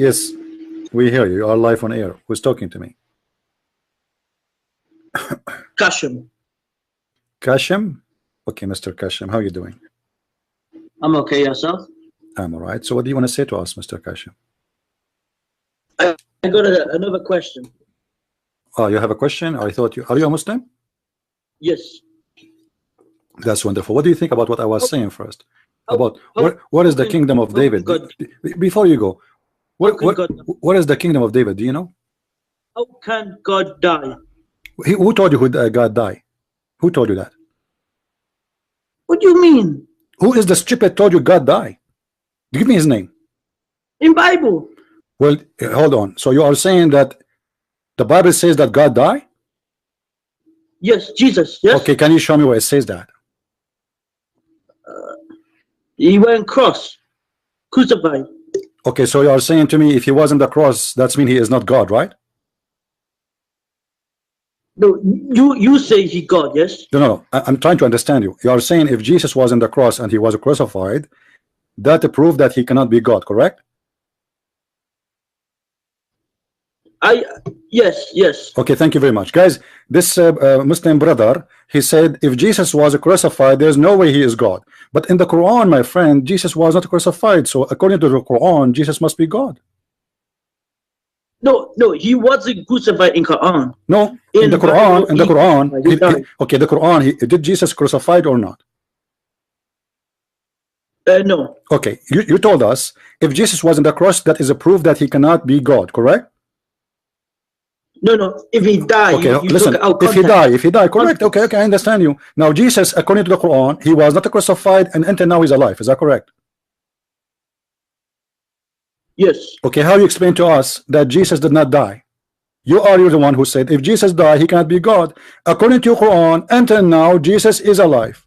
Yes, we hear you. You are live on air. Who's talking to me? Kashim. Kashim? Okay, Mr. Kashim, how are you doing? I'm okay, yourself? I'm all right. So what do you want to say to us, Mr. Kashim? I got another question. Oh, you have a question? I thought you are you a Muslim? Yes. That's wonderful. What do you think about what I was saying first? About what is the kingdom of David? Before you go, what is the kingdom of David? Do you know? How can God die? Who told you God died? Who told you that? What do you mean? Who is the stupid told you God died? Give me his name. In Bible. Well, hold on. So you are saying that the Bible says that God died? Yes, Jesus. Yes. Okay, can you show me where it says that? He went cross, crucified. Okay, so you are saying to me if he was on the cross, that's mean he is not God, right? No, you say he God, yes? No. I'm trying to understand you. You are saying if Jesus was on the cross and he was crucified, that proved that he cannot be God, correct? Yes. Okay, thank you very much, guys. This Muslim brother, he said if Jesus was crucified, there's no way he is God. But in the Quran, my friend, Jesus was not crucified. So according to the Quran, Jesus must be God. No, he wasn't crucified in Quran. No, in the Quran, okay, the Quran, did Jesus crucified or not? No. Okay, you told us if Jesus was on the cross, that is a proof that he cannot be God, correct? No. If he died, okay, listen. If he died, correct. Okay, I understand you. Now, Jesus, according to the Quran, he was not crucified, and until now he's alive. Is that correct? Yes. Okay, how you explain to us that Jesus did not die? You're the one who said if Jesus died, he cannot be God. According to Quran, until now Jesus is alive.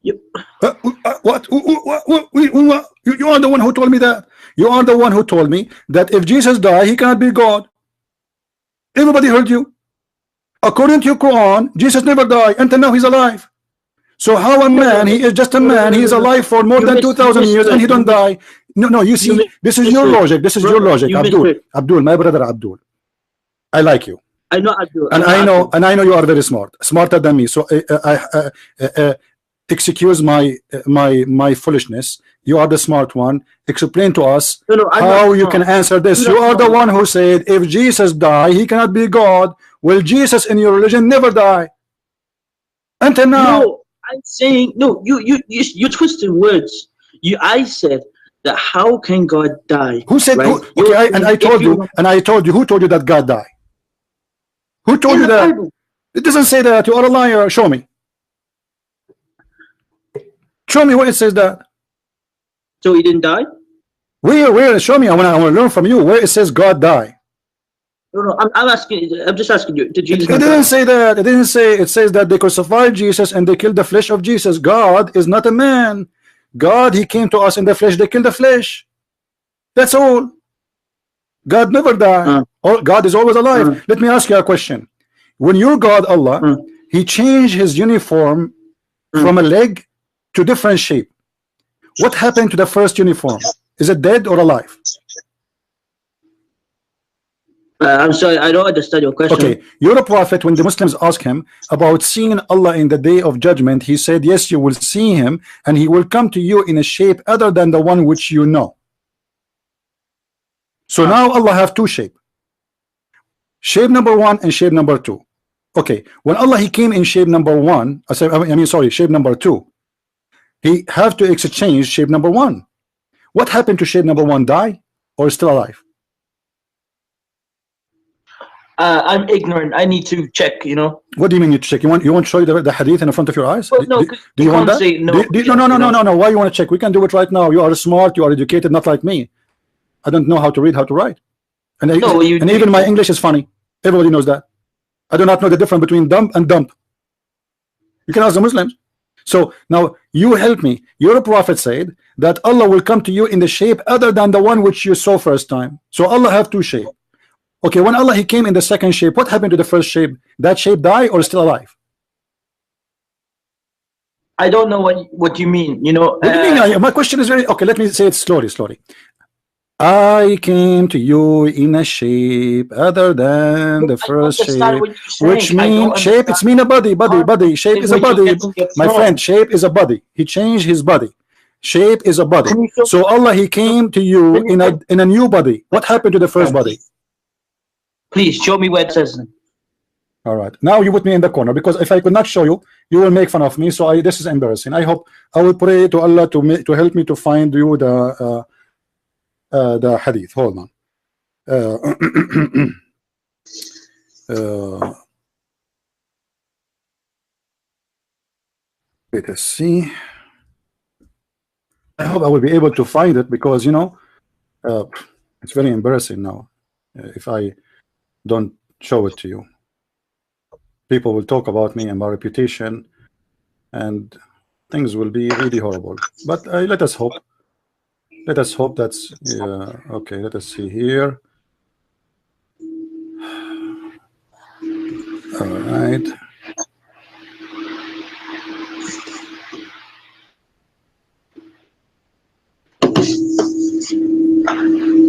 Yep. What? You are the one who told me that. You are the one who told me that if Jesus died, he cannot be God. Everybody heard you. According to Quran, Jesus never died. Until now, he's alive. So how a man? He is just a man. He is alive for more than 2,000 years, and he don't die. No. You see, this is your logic. This is your logic, Abdul, my brother Abdul. I like you. I know Abdul. And I know you are very smart, smarter than me. So excuse my foolishness. You are the smart one. Explain to us how you can answer this. You are the one who said if Jesus died, he cannot be God. Well, Jesus in your religion never die until now. No, I'm saying no. You twisted words. I said that how can God die? Who said? Right? I told you. Who told you that God died? Who told you that? Bible. It doesn't say that. You are a liar. Show me. Show me where it says that. So he didn't die? Where? Show me. I want to learn from you where it says God died. No. I'm asking. I'm just asking you. Did Jesus? It didn't say that. It didn't say. It says that they crucified Jesus and they killed the flesh of Jesus. God is not a man. God, he came to us in the flesh. They killed the flesh. That's all. God never died. God is always alive. Let me ask you a question. When your God Allah, he changed his uniform from a leg to different shape. What happened to the first uniform? Is it dead or alive? I'm sorry, I don't understand your question. Okay, you're a prophet. When the Muslims ask him about seeing Allah in the day of judgment, he said, yes, you will see him, and he will come to you in a shape other than the one which you know. So now Allah have two shapes. Shape number 1 and shape number 2. Okay, when Allah he came in shape number 1, shape number 2, he have to exchange shape number 1. What happened to shape number 1? Die or still alive? I'm ignorant. I need to check. What do you mean you check? You want to show you the hadith in front of your eyes? Well, no, do you want that? No. Why you want to check? We can do it right now. You are smart. You are educated, not like me. I don't know how to read, how to write, and even my English is funny. Everybody knows that. I do not know the difference between dump and dump. You can ask the Muslims. So now you help me. Your prophet said that Allah will come to you in the shape other than the one which you saw first time. So Allah have two shapes. Okay, when Allah he came in the second shape, what happened to the first shape? That shape die or still alive? I don't know what you mean. You know. What do you mean? My question is very okay. Let me say it slowly. I came to you in a shape other than the first shape, which means shape. It's mean a body. Shape is a body. My friend, shape is a body. He changed his body. Shape is a body. So Allah, He came to you in a new body. What happened to the first body? Please show me where it says. All right. Now you put me in the corner, because if I could not show you, you will make fun of me. So this is embarrassing. I hope I will pray to Allah to help me to find you the hadith. Hold on. Let us see. I hope I will be able to find it, because you know it's very embarrassing now if I don't show it to you. People will talk about me and my reputation, and things will be really horrible. But let us hope. Let us hope that's okay. Let us see here. All right.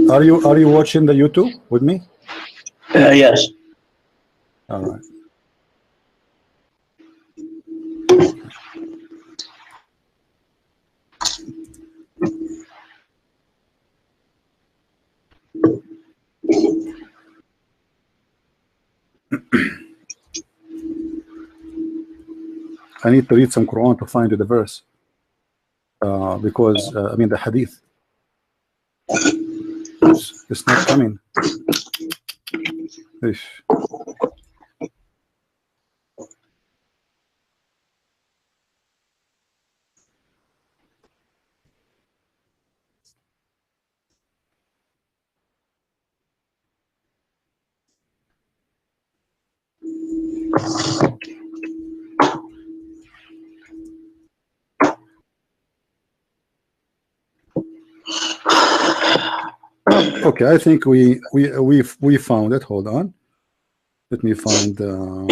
Are you watching the YouTube with me? Yes. All right. I need to read some Quran to find the verse, because I mean the hadith. It's not coming. Ish. Okay, I think we found it. Hold on, let me find.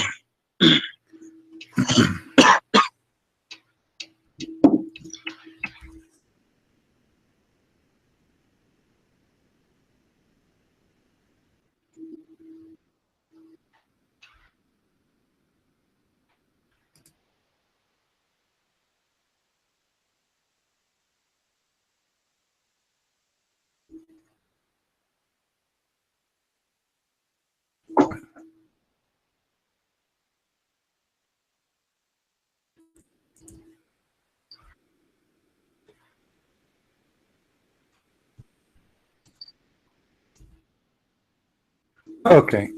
Okay.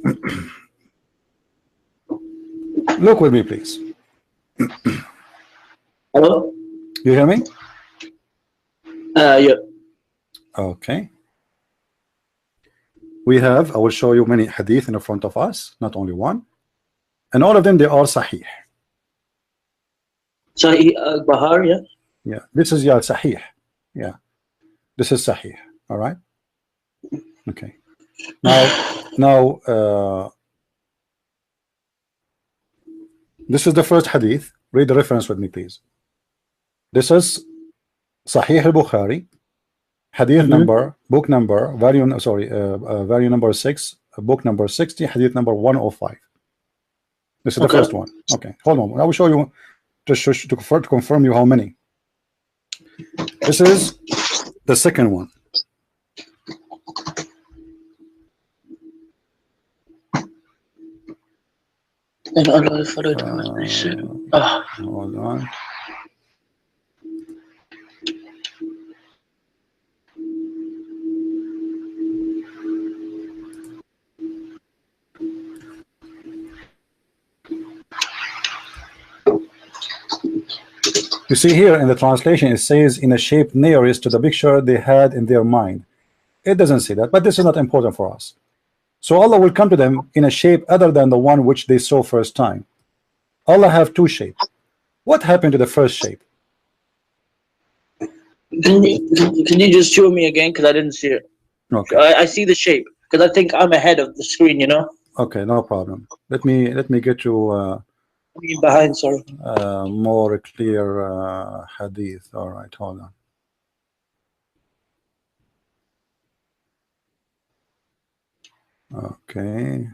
Look with me, please. Hello? You hear me? Yeah. Okay. We have, I will show you many hadith in front of us, not only one. And all of them, they are sahih. Sahih Bahar, yeah? Yeah, this is sahih. Yeah. This is sahih. All right. Okay. Now, this is the first hadith. Read the reference with me, please. This is Sahih al-Bukhari, hadith number, book number, value number 6, book number 60, hadith number 105. This is the first one. Okay, hold on. I will show you to confirm you how many. This is the second one. And Allah followed hold on. You see here in the translation, it says in a shape nearest to the picture they had in their mind. It doesn't say that, but this is not important for us. So Allah will come to them in a shape other than the one which they saw first time. Allah have two shapes. What happened to the first shape? Can you just show me again, because I didn't see it. Okay. I see the shape, because I think I'm ahead of the screen, you know. Okay, no problem. Let me get you behind, sorry. More clear hadith. All right, hold on. Okay.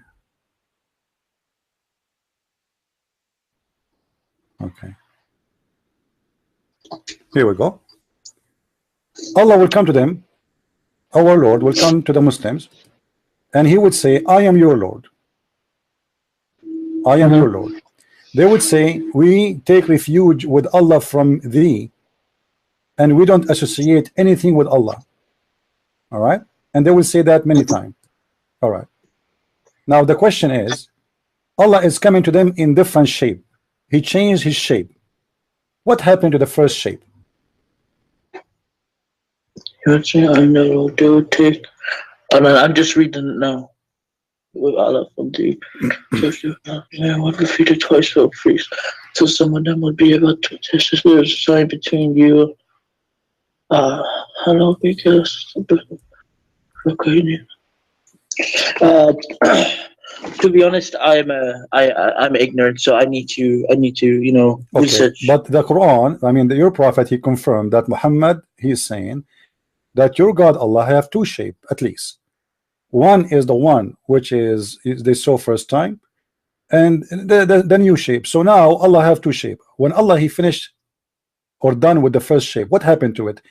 Okay. Here we go. Allah will come to them. Our Lord will come to the Muslims, and He would say, "I am your Lord. I am your Lord." They would say, "We take refuge with Allah from thee, and we don't associate anything with Allah." All right, and they will say that many times. All right. Now the question is, Allah is coming to them in different shape. He changed His shape. What happened to the first shape? I know they would take. I'm just reading it now. With Allah from the would defeat the twice for priests. So some of them would be about to test if there's a sign between you. Hello, because to be honest, I'm ignorant, so I need to research. But the Quran, I mean, your prophet, he confirmed that Muhammad, he is saying that your God Allah have two shape at least. One is the one which is they saw first time, and the new shape. So now Allah have two shape. When Allah he finished or done with the first shape, what happened to it?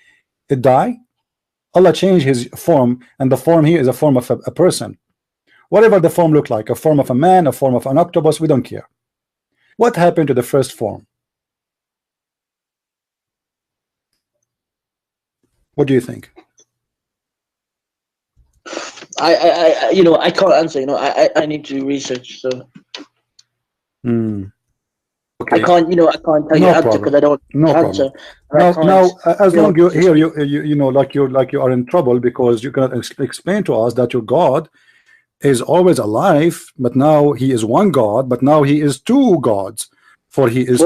It died. Allah changed His form, and the form here is a form of a person. Whatever the form look like, a form of a man, a form of an octopus, we don't care. What happened to the first form? What do you think? I can't answer. I need to research. So okay. I can't tell you answer because I don't answer. Now, as long you here, like you are in trouble because you cannot explain to us that your God is always alive, but now He is one God, but now He is two gods, for He is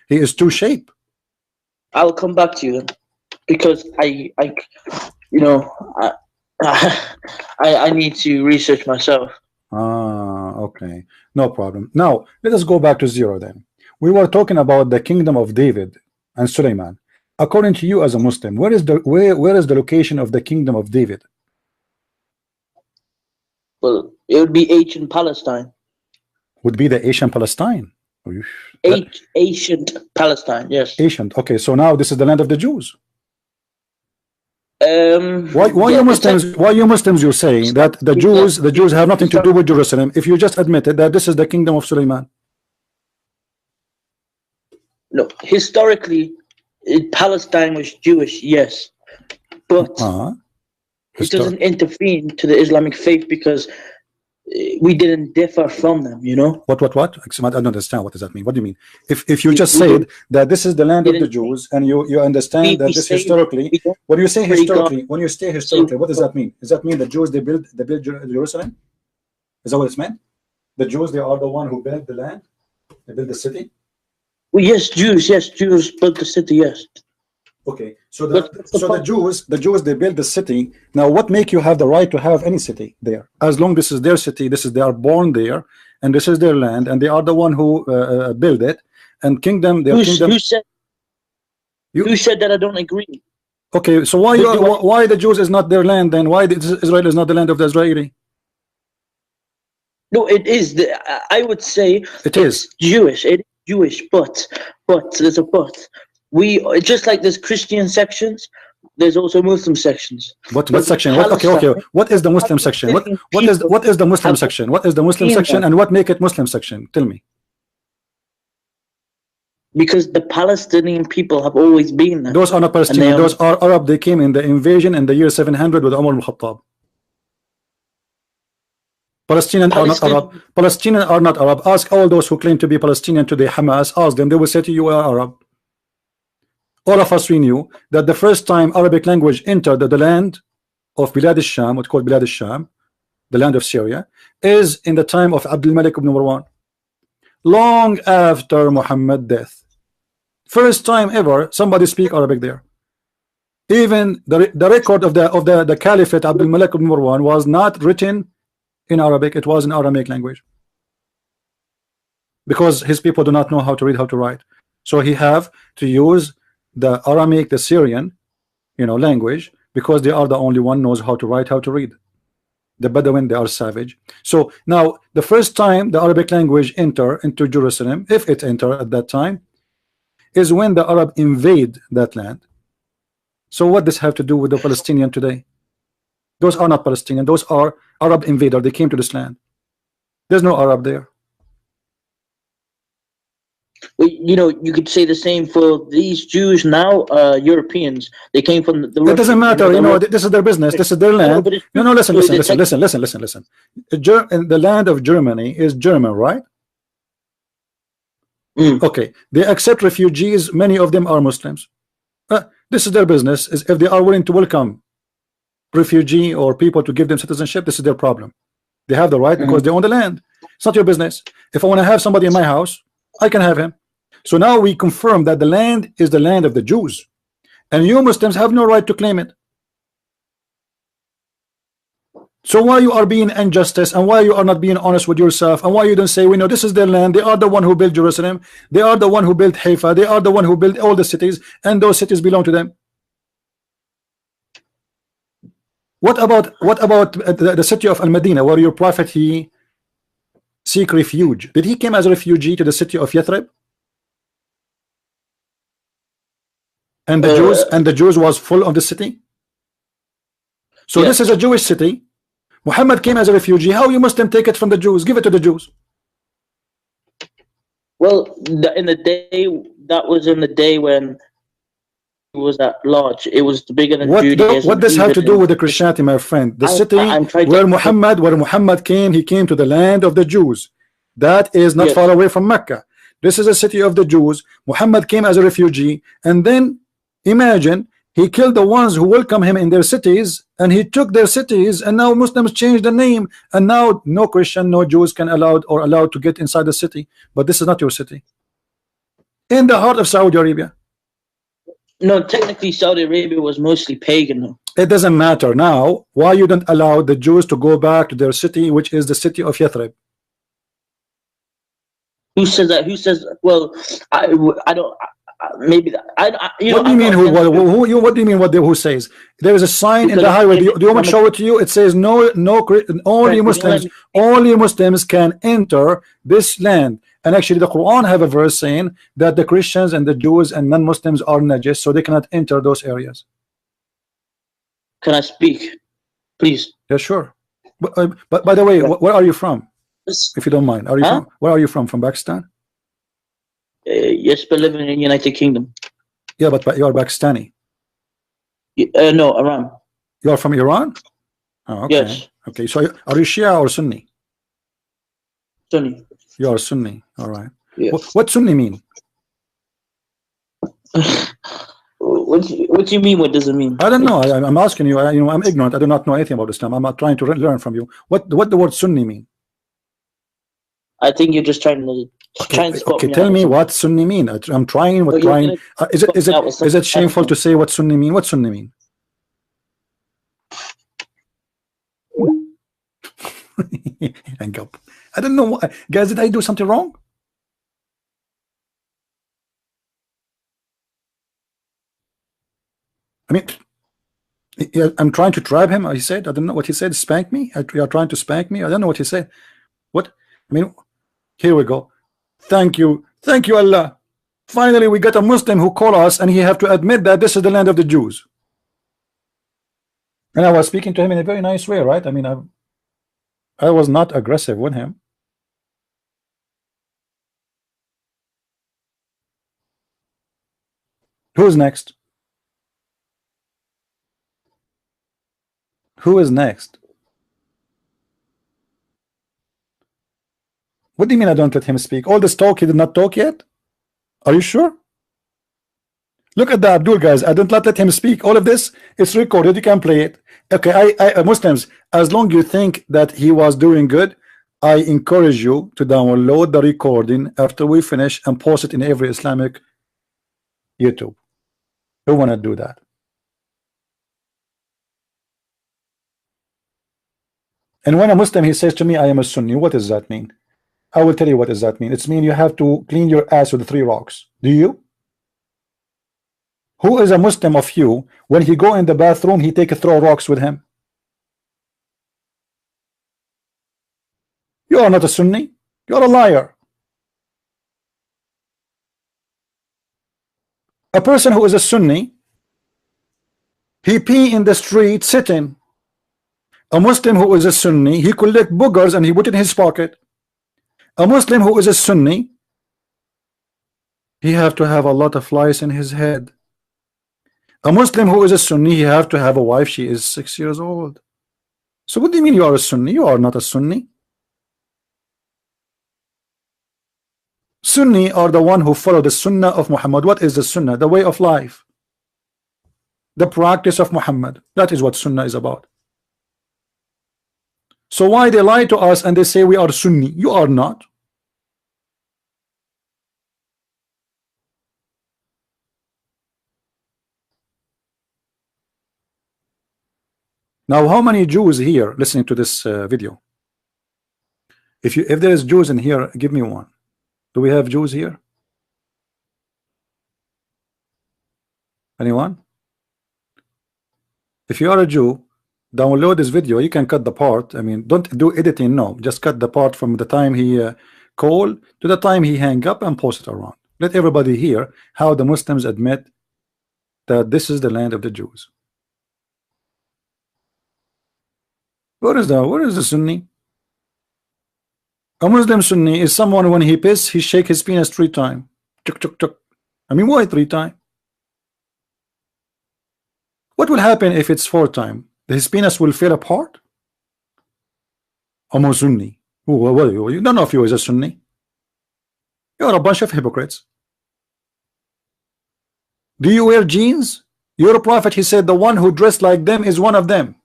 he is two shape. I'll come back to you then, because I need to research myself. Okay, no problem. Now let us go back to zero then. We were talking about the kingdom of David and Suleiman. According to you as a Muslim, where is the location of the kingdom of David? Well, it would be ancient Palestine. Would be the Asian Palestine. Ancient Palestine, yes. Ancient. Okay, so now this is the land of the Jews. Why you Muslims you're saying that the Jews have nothing to do with Jerusalem if you just admitted that this is the kingdom of Suleiman? No, historically Palestine was Jewish, yes, but it doesn't intervene to the Islamic faith because we didn't differ from them, What? I don't understand. What does that mean? What do you mean? If you just said that this is the land of the Jews and you understand that this historically, when you say historically, what does that mean? Does that mean the Jews they built Jerusalem? Is that what it's meant? The Jews, they are the one who built the land, they built the city. Well, yes, Jews built the city, yes. Okay, so the Jews they build the city. Now, what make you have the right to have any city there? As long this is their city, they are born there, and this is their land, and they are the one who build it. And kingdom, Who said that? I don't agree. Okay, so why the Jews is not their land then? Why Israel is not the land of the Israeli? No, it is. I would say it's Jewish. It is Jewish, but there's a but. We just like there's Christian sections, there's also Muslim sections. What section? Okay. What is the Muslim section? What is the Muslim section? What is the Muslim section, and what make it Muslim section? Tell me. Because the Palestinian people have always been there. Those are not Palestinian. Those are Arab. They came in the invasion in the year 700 with Umar al-Khattab. Palestinians are not Arab. Palestinians are not Arab. Ask all those who claim to be Palestinian today, Hamas. Ask them. They will say to you, are Arab. All of us, we knew that the first time Arabic language entered the land of Bilad al-Sham, what's called Bilad al-Sham, the land of Syria, is in the time of Abdul Malik ibn Marwan, long after Muhammad's death. First time ever somebody speak Arabic there. Even the record of the Caliphate Abdul Malik ibn Marwan was not written in Arabic; it was in Aramaic language. because his people do not know how to read, how to write. So he have to use the Aramaic, the Syrian, language, because they are the only one knows how to write, how to read. The Bedouin, they are savage. So now the first time the Arabic language enter into Jerusalem, if it enter at that time, is when the Arab invade that land. So what does have to do with the Palestinian today? Those are not Palestinian, those are Arab invader. They came to this land. There's no Arab there. Well, you could say the same for these Jews now, Europeans. They came from the it doesn't matter, this is their business, this is their land. No, listen. The land of Germany is German, right? Okay, they accept refugees, many of them are Muslims. This is their business. Is if they are willing to welcome refugee or people to give them citizenship, this is their problem. They have the right because they own the land. It's not your business. If I want to have somebody in my house, I can have him. So now we confirm that the land is the land of the Jews, and you Muslims have no right to claim it. So why you are being injustice, and why you are not being honest with yourself, and why you don't say, we know this is their land, they are the one who built Jerusalem, they are the one who built Haifa, they are the one who built all the cities, and those cities belong to them. What about the city of Al-Madinah, where your prophet he seek refuge? Did he came as a refugee to the city of Yathrib? And the Jews was full of the city. So this is a Jewish city. Muhammad came as a refugee. How you Muslim take it from the Jews? Give it to the Jews. Well, in the day when it was at large, it was bigger than Judaism. What does have to do with the Christianity, my friend? The city where Muhammad came, he came to the land of the Jews. That is not far away from Mecca. This is a city of the Jews. Muhammad came as a refugee, and then imagine he killed the ones who welcome him in their cities, and he took their cities, and now Muslims changed the name, and now no Christian, no Jews can allowed to get inside the city. But this is not your city. In the heart of Saudi Arabia. No, technically Saudi Arabia was mostly pagan. It doesn't matter now. Why you don't allow the Jews to go back to their city, which is the city of Yathrib? Who says that? Who says? Well, I don't. Maybe that. What do you mean? What do you mean? Who says? There is a sign in the highway. Do you want me to show it to you? It says no. Only Muslims can enter this land. And actually, the Quran have a verse saying that the Christians and the Jews and non-Muslims are najis, so they cannot enter those areas. Can I speak, please? Yeah, sure. But by the way, where are you from? If you don't mind, where are you from? From Pakistan? Yes, but living in the United Kingdom. Yeah, but you are Pakistani. No, Iran. You are from Iran? Oh, okay. Yes. Okay, so are you Shia or Sunni? Sunni. You are Sunni, all right. Yes. What Sunni mean? What do you mean? What does it mean? I don't know. I'm asking you. I'm ignorant. I do not know anything about Islam. I'm not trying to learn from you. What the word Sunni mean? I think you're just trying to. Okay, tell me what Sunni mean. I'm trying. Is it shameful to say what Sunni mean? What Sunni mean? Hang up. I don't know, guys. Did I do something wrong? I mean, I'm trying to tribe him. He said, I don't know what he said. Spank me. You are trying to spank me. I don't know what he said. What? I mean, here we go. Thank you, Allah. Finally, we got a Muslim who called us, and he have to admit that this is the land of the Jews. And I was speaking to him in a very nice way, right? I mean, I was not aggressive with him. Who's next? Who is next? What do you mean I don't let him speak? All this talk, he did not talk yet? Are you sure? Look at the Abdul, guys. I don't let him speak. All of this is recorded. You can play it. Okay, Muslims, as long as you think that he was doing good, I encourage you to download the recording after we finish and post it in every Islamic YouTube. Who want to do that? And when a Muslim he says to me, I am a Sunni, what does that mean? I will tell you what does that mean. It's mean you have to clean your ass with 3 rocks. Do you? Who is a Muslim of you when he go in the bathroom he take 3 rocks with him? You are not a Sunni. You are a liar. A person who is a Sunni, he pee in the street sitting. A Muslim who is a Sunni, he collect boogers and he put it in his pocket. A Muslim who is a Sunni, he have to have a lot of flies in his head. A Muslim who is a Sunni, he have to have a wife, she is 6 years old. So what do you mean you are a Sunni? You are not a Sunni. Sunni are the one who follow the Sunnah of Muhammad. What is the Sunnah? The way of life, the practice of Muhammad. That is what Sunnah is about. So why they lie to us and they say we are Sunni? You are not. Now how many Jews here listening to this video? If there is Jews in here, give me one. Do we have Jews here? Anyone? If you are a Jew, download this video. You can cut the part. I mean, don't do editing. No, just cut the part from the time he called to the time he hang up and post it around. Let everybody hear how the Muslims admit that this is the land of the Jews. Where is the Sunni? A Muslim Sunni is someone when he piss, he shake his penis 3 times. Chuk, chuk, chuk. I mean, why 3 times? What will happen if it's 4 times? His penis will fall apart? I'm a Sunni. None of you is a Sunni. You are a bunch of hypocrites. Do you wear jeans? Your prophet, he said, the one who dressed like them is one of them.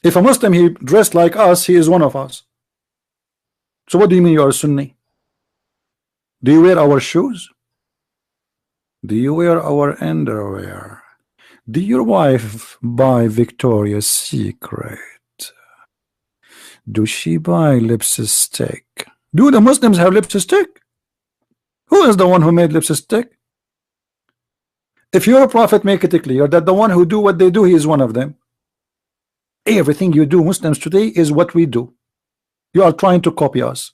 If a Muslim he dressed like us, he is one of us. So what do you mean you are a Sunni? Do you wear our shoes? Do you wear our underwear? Do your wife buy Victoria's Secret? Do she buy lipstick? Do the Muslims have lipstick? Who is the one who made lipstick? If your prophet make it clear that the one who do what they do, he is one of them. Everything you do, Muslims today, is what we do. You are trying to copy us.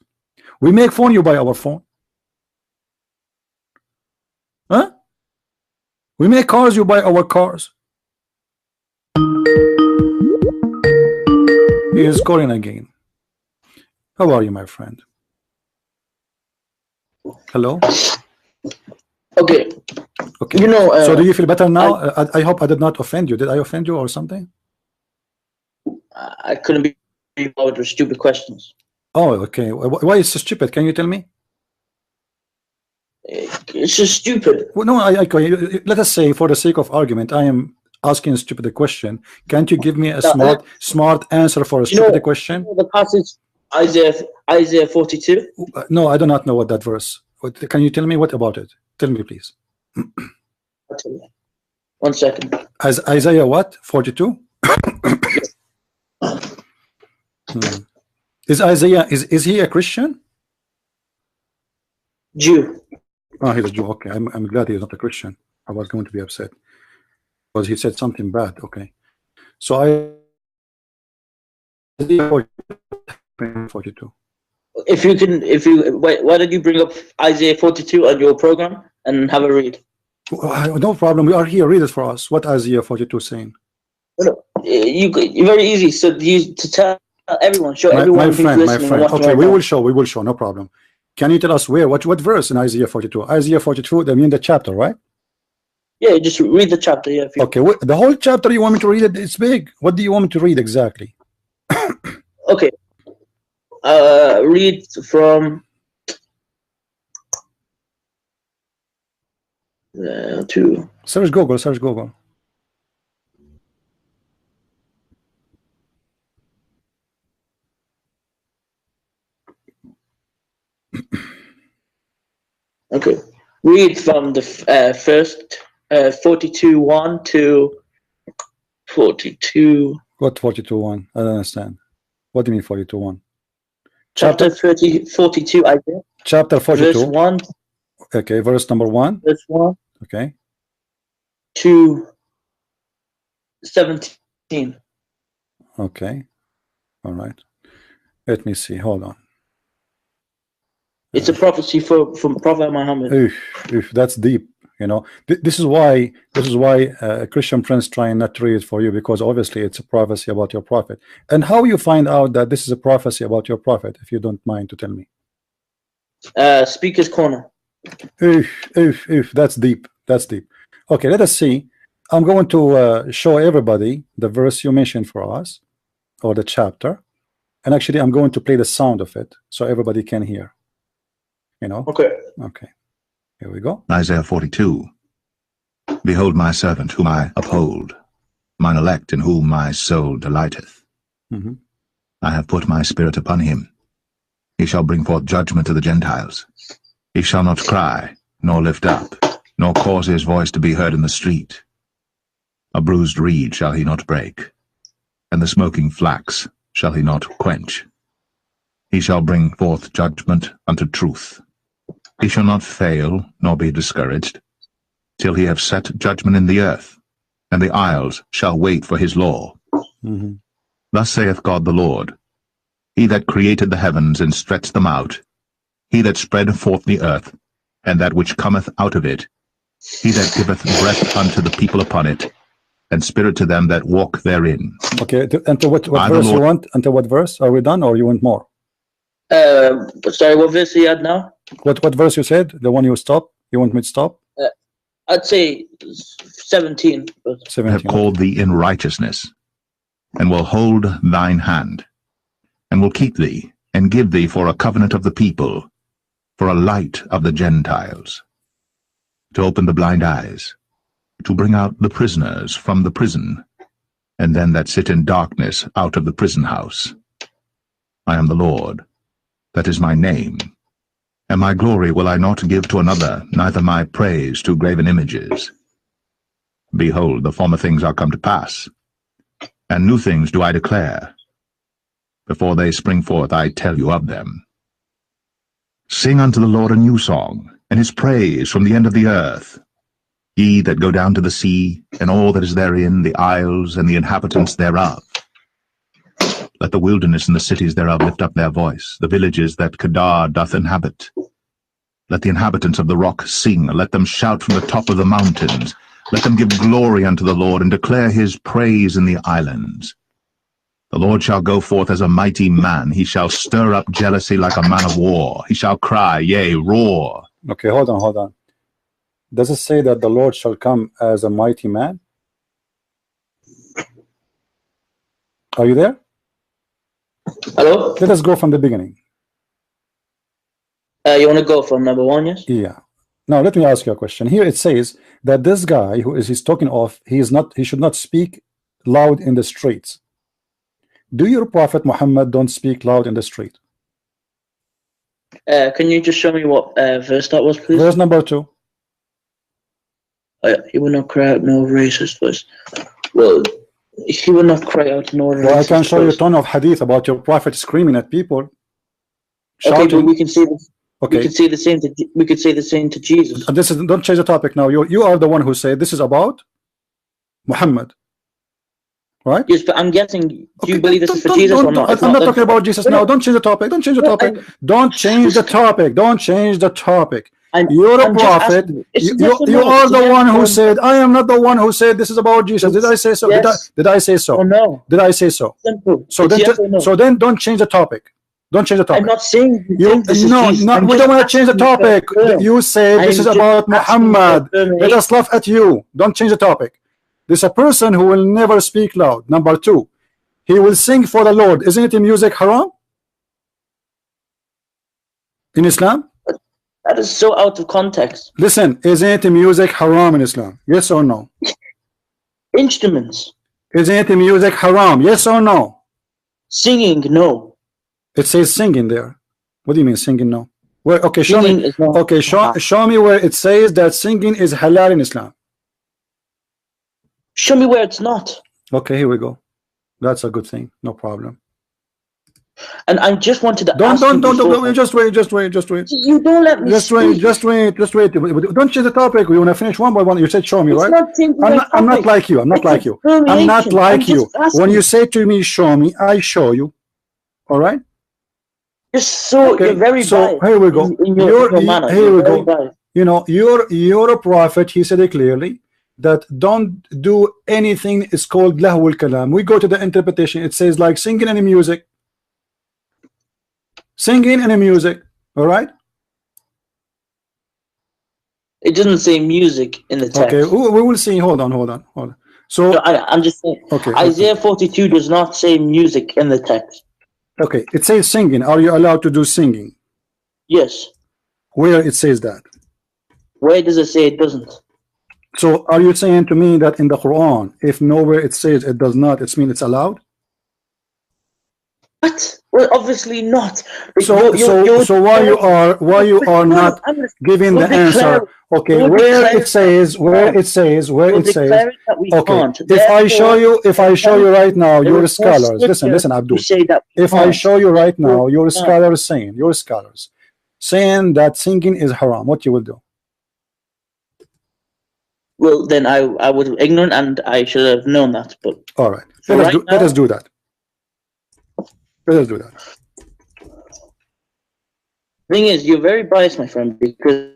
We make phone, you buy our phone. Huh? We make cars, you buy our cars. He is calling again. How are you, my friend? Hello? Okay. Okay. You know, so do you feel better now? I hope I did not offend you. Did I offend you or something? I couldn't be involved with stupid questions. Oh, okay. Why is it so stupid? Can you tell me? It's just stupid. Well, no, let us say, for the sake of argument, I am asking a stupid question. Can't you give me a smart answer for a stupid question? The passage Isaiah 42. No, I do not know what that verse. Can you tell me what about it? Tell me, please. I'll tell you. 1 second. As Isaiah what? 42. Is Isaiah is he a Christian? Jew. Oh, he's a Jew. Okay, I'm glad he's not a Christian. I was going to be upset because he said something bad. Okay, so Isaiah 42. Why did you bring up Isaiah 42 on your program and have a read? No problem. We are here. Read it for us. What Isaiah 42 saying? No, you're very easy. So to tell everyone, show everyone who's listening. Okay, we will show. No problem. Can you tell us where? What verse in Isaiah 42? Isaiah 42. I mean the chapter, right? Yeah, just read the chapter. Yeah. Okay, the whole chapter. You want me to read it? It's big. What do you want me to read exactly? Okay. Read from 2. Search Google. Okay. Read from the first 42:1 to 42. What 42:1? I don't understand. What do you mean 42:1? Chapter 42, Isaiah. Chapter 42. Verse 1. Okay, verse number 1. Verse 1. Okay. To 17. Okay. All right. Let me see. Hold on. It's a prophecy from Prophet Muhammad. That's deep. You know, this is why Christian friends trying not to read it for you, because obviously it's a prophecy about your prophet. And how you find out that this is a prophecy about your prophet, if you don't mind to tell me? Speaker's Corner. That's deep. That's deep. Okay, let us see. I'm going to show everybody the verse you mentioned for us, or the chapter, and actually I'm going to play the sound of it so everybody can hear. You know. Okay. Okay. Here we go. Isaiah 42. Behold my servant whom I uphold, mine elect in whom my soul delighteth. I have put my spirit upon him. He shall bring forth judgment to the Gentiles. He shall not cry, nor lift up, nor cause his voice to be heard in the street. A bruised reed shall he not break, and the smoking flax shall he not quench. He shall bring forth judgment unto truth. He shall not fail, nor be discouraged, till he have set judgment in the earth, and the isles shall wait for his law. Thus saith God the Lord, He that created the heavens and stretched them out, He that spread forth the earth, and that which cometh out of it, He that giveth breath unto the people upon it, and spirit to them that walk therein. Okay, until what verse you want? Until what verse? Are we done, or you want more? Sorry, what verse are you at now? What verse you said? The one you stop? You want me to stop? I'd say 17. 17. I have called thee in righteousness, and will hold thine hand, and will keep thee, and give thee for a covenant of the people, for a light of the Gentiles, to open the blind eyes, to bring out the prisoners from the prison, and them that sit in darkness out of the prison house. I am the Lord, that is my name, and my glory will I not give to another, neither my praise to graven images. Behold, the former things are come to pass, and new things do I declare. Before they spring forth, I tell you of them. Sing unto the Lord a new song, and his praise from the end of the earth. Ye that go down to the sea, and all that is therein, the isles and the inhabitants thereof. Let the wilderness and the cities thereof lift up their voice, the villages that Kedar doth inhabit. Let the inhabitants of the rock sing, let them shout from the top of the mountains. Let them give glory unto the Lord, and declare his praise in the islands. The Lord shall go forth as a mighty man. He shall stir up jealousy like a man of war. He shall cry, yea, roar. Okay, hold on. Does it say that the Lord shall come as a mighty man? Are you there? Hello? Let us go from the beginning. You want to go from number 1, yes? Yeah. Now let me ask you a question. Here it says that this guy who he's talking of, he should not speak loud in the streets. Do your prophet Muhammad don't speak loud in the street? Can you just show me what verse that was, please? Verse number 2. He will not cry out no racist voice. Well, he will not cry out no racist voice. Well, I can show you a ton of hadith about your prophet screaming at people. Okay, but we can see this. Okay. We could say the same to. We could say the same to Jesus. And this is, don't change the topic now. You are the one who said this is about Muhammad, right? Yes, but I'm guessing. Do okay, you believe this is for Jesus or not? I'm not talking about Jesus now. Don't change the topic. Don't change the topic. Don't change the topic. Don't change the topic. You're a prophet. You are the one who said. I am not the one who said this is about Jesus. Did I say so? Yes. Did I say so? Oh, no. Did I say so? Simple. So then don't change the topic. Don't change the topic. I'm not saying we don't want to change the topic. You say this is about Muhammad. Let us laugh at you. Don't change the topic. There's a person who will never speak loud. Number 2, he will sing for the Lord. Isn't it music haram in Islam? That is so out of context. Listen, isn't music haram in Islam? Yes or no? Instruments. Isn't music haram? Yes or no? Singing, no. It says singing there. What do you mean singing? No. Where? Okay, show singing me. Okay, show me where it says that singing is halal in Islam. Show me where it's not. Okay, here we go. That's a good thing. No problem. And I just wanted to don't ask just wait. You don't let me just wait. Don't change the topic. We want to finish one by one. You said show me, right? I'm not like you. I'm not like you. When you say to me show me, I show you. All right? You're very biased. Here we go. Here we go. You know, you're a prophet. He said it clearly that don't do anything is called lahwul kalam. We go to the interpretation. It says like singing any music. Singing and music, all right? It doesn't say music in the text. Okay, we will see. Hold on. So I'm just saying. Okay. Isaiah 42 does not say music in the text. Okay, it says singing. Are you allowed to do singing? Yes. Where it says that? Where does it say it doesn't? So are you saying to me that in the Quran, if nowhere it says it does not, it means it's allowed? What? Well, obviously not. So why you are not giving the answer? Okay, where it says. Okay, if I show you right now, you're scholars. Listen, Abdul. If I show you right now, you're scholars saying that singing is haram, what you will do? Well, then I was ignorant and I should have known that. But all right, let us do that. Let us do that. Thing is, you're very biased, my friend, because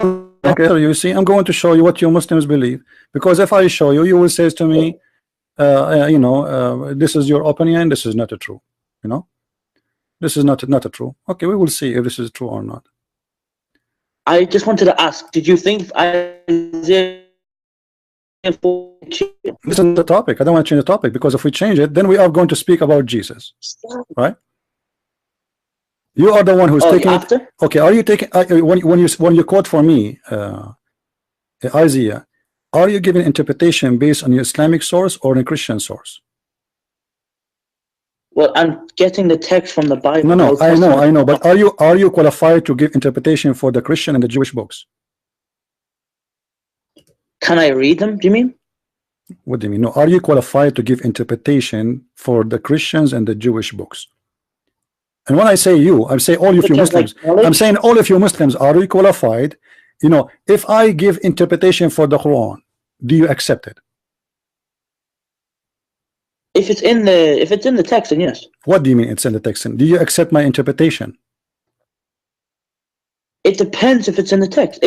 okay, so you see, I'm going to show you what you Muslims believe, because if I show you, you will say to me, this is your opinion, this is not a true, this is not a true. Okay, we will see if this is true or not. I just wanted to ask, did you think Isaiah 42? Listen to the topic. I don't want to change the topic, because if we change it, then we are going to speak about Jesus, right? You are the one who's taking it. Okay, are you taking when you quote for me Isaiah, are you giving interpretation based on your Islamic source or a Christian source? Well, I'm getting the text from the Bible. No, I know, but are you qualified to give interpretation for the Christian and the Jewish books? Can I read them? Do you mean? What do you mean? No, are you qualified to give interpretation for the Christians and the Jewish books? And when I say you, I say all of you Muslims. I'm saying all of you Muslims, are you qualified? If I give interpretation for the Quran, do you accept it? If it's in the text, then yes. What do you mean it's in the text? Do you accept my interpretation? It depends if it's in the text.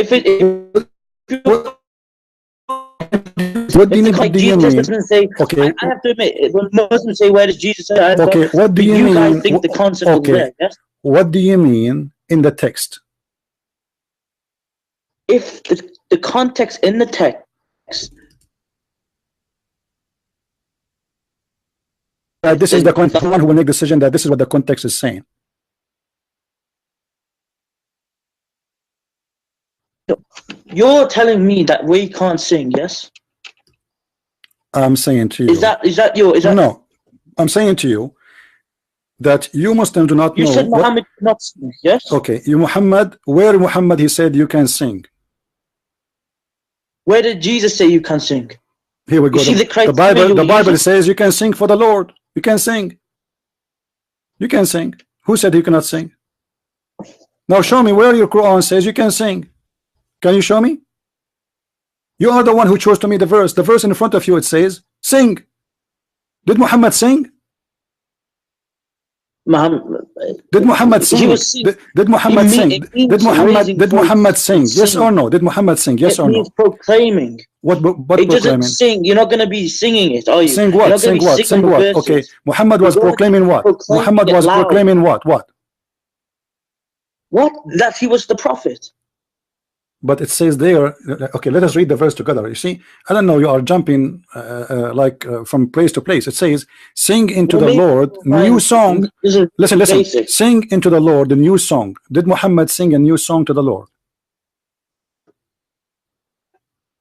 What do you mean? Okay. I have to admit, when Muslims say, "Where does Jesus say?" Okay. What do you mean? Guys think the concept is there, yes? What do you mean in the text? If the context in the text. This is the context. One who will make decision that this is what the context is saying. You're telling me that we can't sing, yes? I'm saying to you. Is that your? No, I'm saying to you that you Muslims do not know. You said Muhammad cannot sing, yes? Okay, where Muhammad he said you can sing. Where did Jesus say you can sing? Here we go. The Bible says you can sing for the Lord. You can sing. You can sing. Who said you cannot sing? Now show me where your Quran says you can sing. Can you show me? You are the one who chose to me the verse. The verse in front of you, it says, sing. Did Muhammad sing? Did Muhammad sing? Did Muhammad sing? Did Muhammad sing? Yes or no? Did Muhammad sing? Yes or no? It means proclaiming. What it doesn't sing. You're not going to be singing it, are you? Sing what? Sing what? Sing what? Okay. Muhammad was proclaiming what? Muhammad was proclaiming what? What? That he was the prophet. But it says there, okay, let us read the verse together. You see, I don't know, you are jumping from place to place. It says, sing into the Lord new song. Listen, sing into the Lord the new song. Did Muhammad sing a new song to the Lord?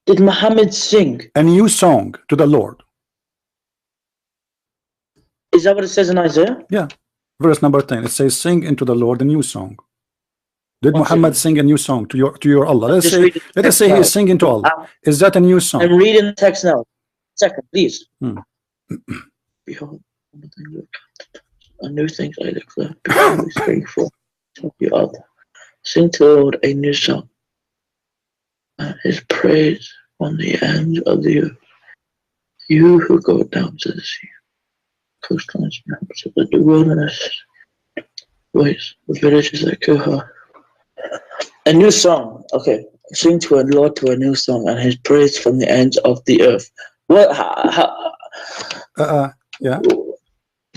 Did Muhammad sing a new song to the Lord? Is that what it says in Isaiah? Yeah, verse number 10. It says, sing into the Lord a new song. Did Muhammad sing a new song to your Allah? Let us say he is singing to Allah. Is that a new song? I'm reading the text now. Second, please. Hmm. Behold, A new things I declare, be always faithful to the other. Sing to the Lord a new song, and his praise from the ends of the earth. You who go down to the sea, coastlines, maps of the wilderness, ways, the villages that Kuha. A new song. Okay. Sing to the Lord to a new song, and his praise from the ends of the earth. What? Yeah.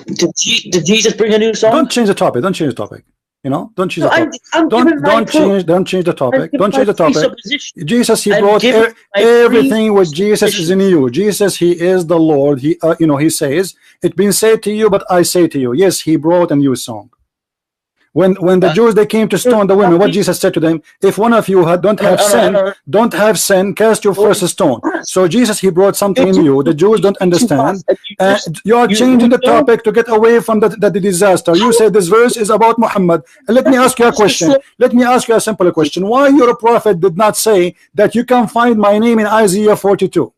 Did Jesus bring a new song? Don't change the topic. Don't change the topic. You know, don't change No, the topic. I'm Don't change the topic. Don't change the topic. Jesus, he brought everything with Jesus is in you. Jesus, he is the Lord. He, you know, he says, "It's been said to you, but I say to you." Yes, he brought a new song. When the Jews they came to stone the women, what Jesus said to them, if one of you don't have sin, cast your first stone. So Jesus, he brought something in you. The Jews don't understand. You are changing the topic to get away from the disaster. You say this verse is about Muhammad. Let me ask you a question. Let me ask you a simple question. Why your prophet did not say that you can find my name in Isaiah 42?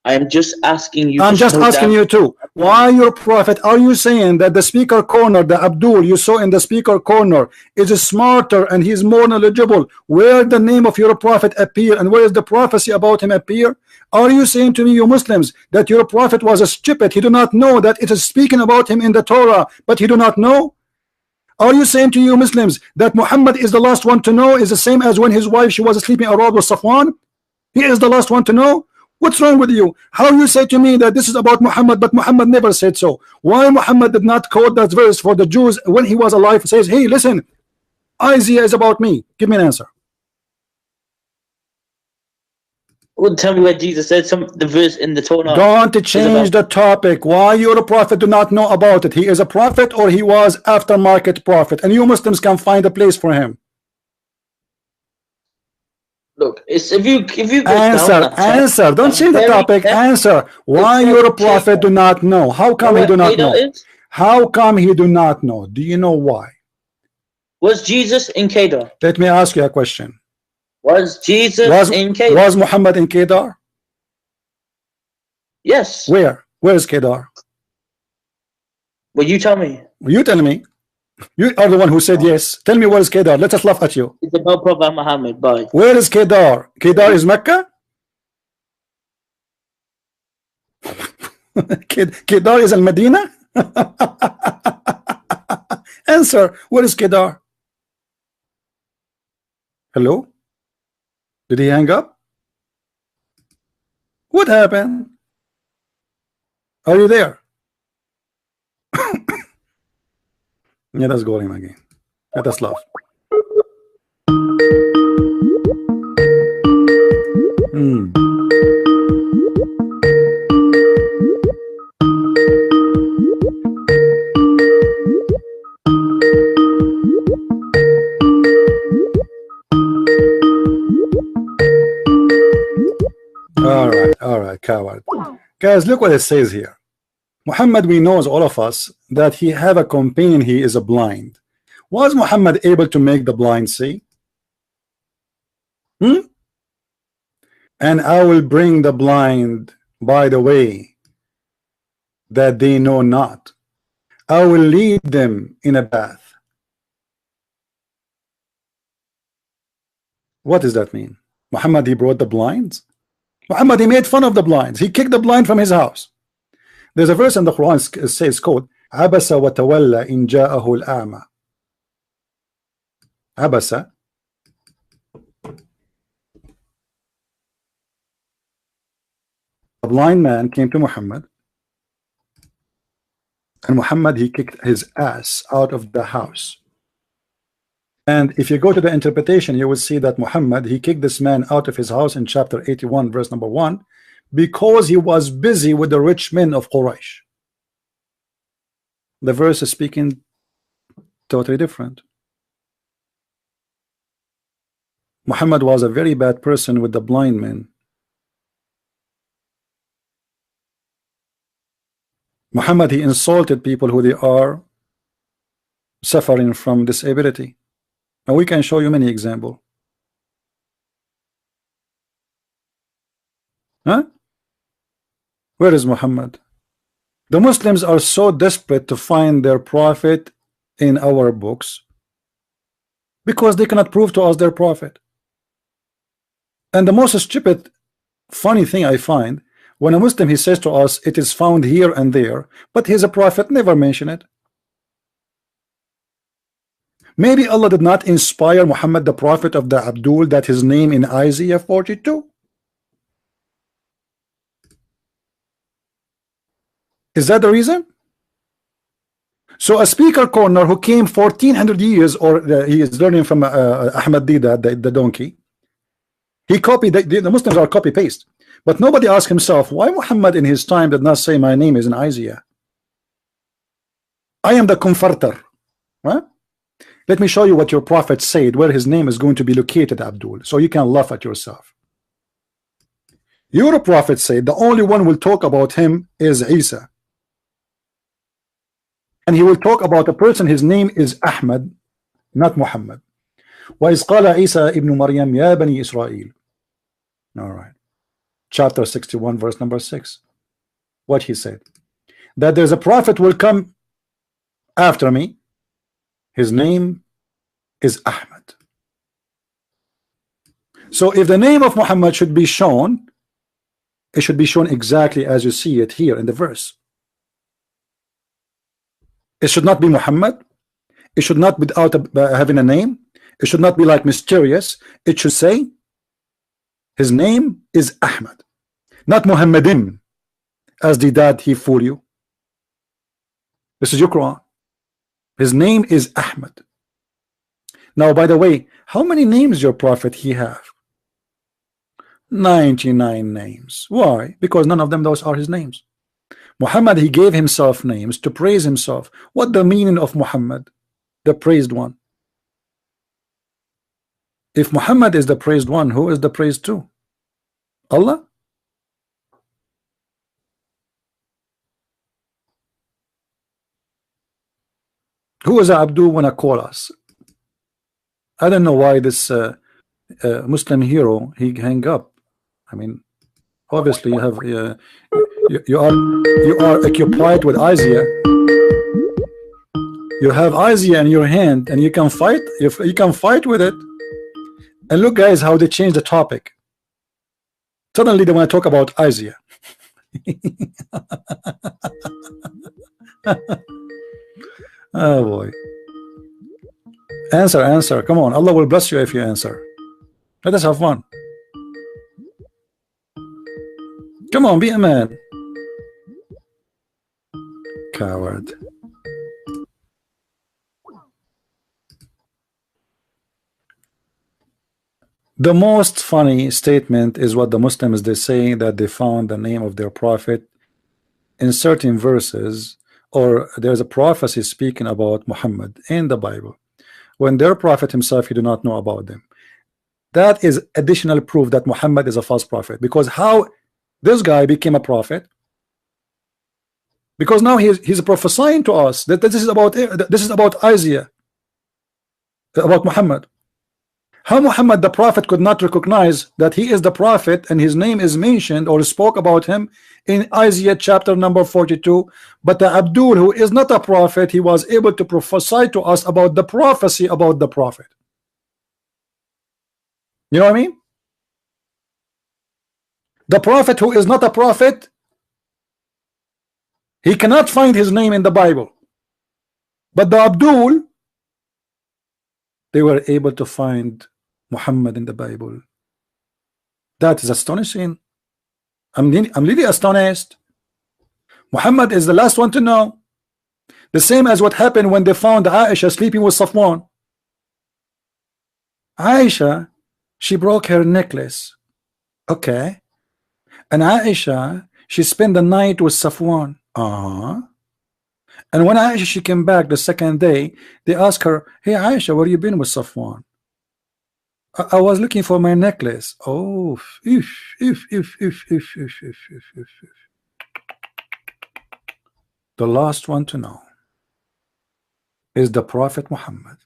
I am just asking you. I'm just asking you too. Why your prophet? Are you saying that the speaker corner, the Abdul you saw in the speaker corner, is smarter and he's more knowledgeable? Where the name of your prophet appear and where is the prophecy about him appear? Are you saying to me, you Muslims, that your prophet was a stupid? He do not know that it is speaking about him in the Torah, but he do not know? Are you saying to you Muslims that Muhammad is the last one to know? Is the same as when his wife she was sleeping around with Safwan? He is the last one to know. What's wrong with you? How you say to me that this is about Muhammad, but Muhammad never said so? Why Muhammad did not quote that verse for the Jews when he was alive? Says, hey, listen, Isaiah is about me. Give me an answer. Well, tell me where Jesus said the verse in the Torah. Don't change the topic. Why your prophet do not know about it? He is a prophet or he was aftermarket prophet, and you Muslims can find a place for him. Look, it's if you answer. Don't change the topic. Answer. Why your prophet do not know? How come he do not know? How come he do not know? Do you know why? Was Jesus in Kedar? Let me ask you a question. Was Jesus in Kedar? Was Muhammad in Kedar? Yes. Where? Where is Kedar? Well, you tell me. You tell me. You are the one who said yes. Tell me where is Kedar. Let us laugh at you. It's about Prophet Muhammad. Bye. Where is Kedar? Kedar is Mecca? Kedar is Al-Medina? Answer. Where is Kedar? Hello? Did he hang up? What happened? Are you there? Yeah, let's go him again. Let us laugh. All right, coward. Guys, look what it says here. Muhammad, we knows all of us that he have a companion, he is a blind. Was Muhammad able to make the blind see? And I will bring the blind by the way that they know not. I will lead them in a path. What does that mean? Muhammad, he brought the blinds? Muhammad, he made fun of the blinds. He kicked the blind from his house. There's a verse in the Quran says, quote, Abasa wa tawalla in ja'ahu al-a'ma. Abasa. A blind man came to Muhammad, and Muhammad, he kicked his ass out of the house. And if you go to the interpretation, you will see that Muhammad, he kicked this man out of his house in chapter 81, verse number 1, because he was busy with the rich men of Quraysh. The verse is speaking totally different. Muhammad was a very bad person with the blind men. Muhammad, he insulted people who they are suffering from disability. And we can show you many examples. Huh? Where is Muhammad? The Muslims are so desperate to find their prophet in our books because they cannot prove to us their prophet. And the most stupid, funny thing I find, when a Muslim he says to us, it is found here and there, but he's a prophet, never mention it. Maybe Allah did not inspire Muhammad the prophet of the Abdul that his name in Isaiah 42. Is that the reason? So a speaker corner who came 1400 years, or he is learning from Ahmad Dida, the donkey, he copied, the Muslims are copy paste, but nobody asked himself why Muhammad in his time did not say my name is in Isaiah. I am the comforter. Huh? Let me show you what your prophet said, where his name is going to be located, Abdul, so you can laugh at yourself. Your prophet said the only one who will talk about him is Isa, and he will talk about a person, his name is Ahmad, not Muhammad. وَإِذْ قَالَ عِيسَى ابْنُ مَرْيَمْ يَا بَنِي إِسْرَائِيلِ. All right, chapter 61 verse number 6. What he said, that there's a prophet will come after me, his name is Ahmad. So if the name of Muhammad should be shown, it should be shown exactly as you see it here in the verse. It should not be Muhammad. It should not be without having a name. It should not be like mysterious. It should say his name is Ahmad, not Muhammadin, as did that he fool you. This is your Quran. His name is Ahmad. Now, by the way, how many names your prophet he have? 99 names. Why? Because none of them those are his names. Muhammad, he gave himself names to praise himself. What the meaning of Muhammad? The praised one. If Muhammad is the praised one, who is the praised to? Allah? Who is Abdul when I call us? I don't know why this Muslim hero he hang up. I mean, obviously you have you are occupied with Isaiah. You have Isaiah in your hand, and you can fight. If you can fight with it, and look, guys, how they change the topic. Suddenly they want to talk about Isaiah. Oh boy. Answer. Come on. Allah will bless you if you answer. Let us have fun. Come on, be a man. Coward. The most funny statement is what the Muslims they say, that they found the name of their prophet in certain verses, or there's a prophecy speaking about Muhammad in the Bible, when their prophet himself you do not know about them. That is additional proof that Muhammad is a false prophet, because how this guy became a prophet, because now he's prophesying to us that this is about Isaiah, about Muhammad. How Muhammad the prophet could not recognize that he is the prophet and his name is mentioned or spoke about him in Isaiah chapter number 42, but the Abdul, who is not a prophet, he was able to prophesy to us about the prophecy about the prophet. You know what I mean? The prophet who is not a prophet, he cannot find his name in the Bible, but the Abdul, they were able to find Muhammad in the Bible. That is astonishing. I'm really astonished. Muhammad is the last one to know. The same as what happened when they found Aisha sleeping with Safwan. Aisha, she broke her necklace. Okay. And Aisha, she spent the night with Safwan. And when Aisha she came back the second day, they asked her, "Hey Aisha, where you been with Safwan?" I was looking for my necklace. Oh, the last one to know is the Prophet Muhammad.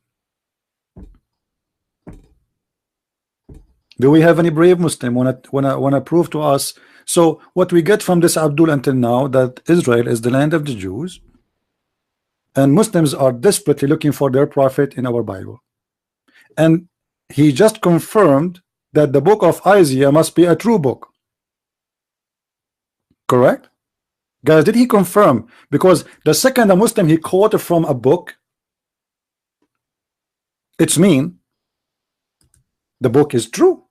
Do we have any brave Muslim wanna prove to us? So what we get from this Abdul until now, that Israel is the land of the Jews, and Muslims are desperately looking for their prophet in our Bible. And he just confirmed that the book of Isaiah must be a true book. Correct? Guys, did he confirm? Because the second a Muslim he quoted from a book, it's mean the book is true.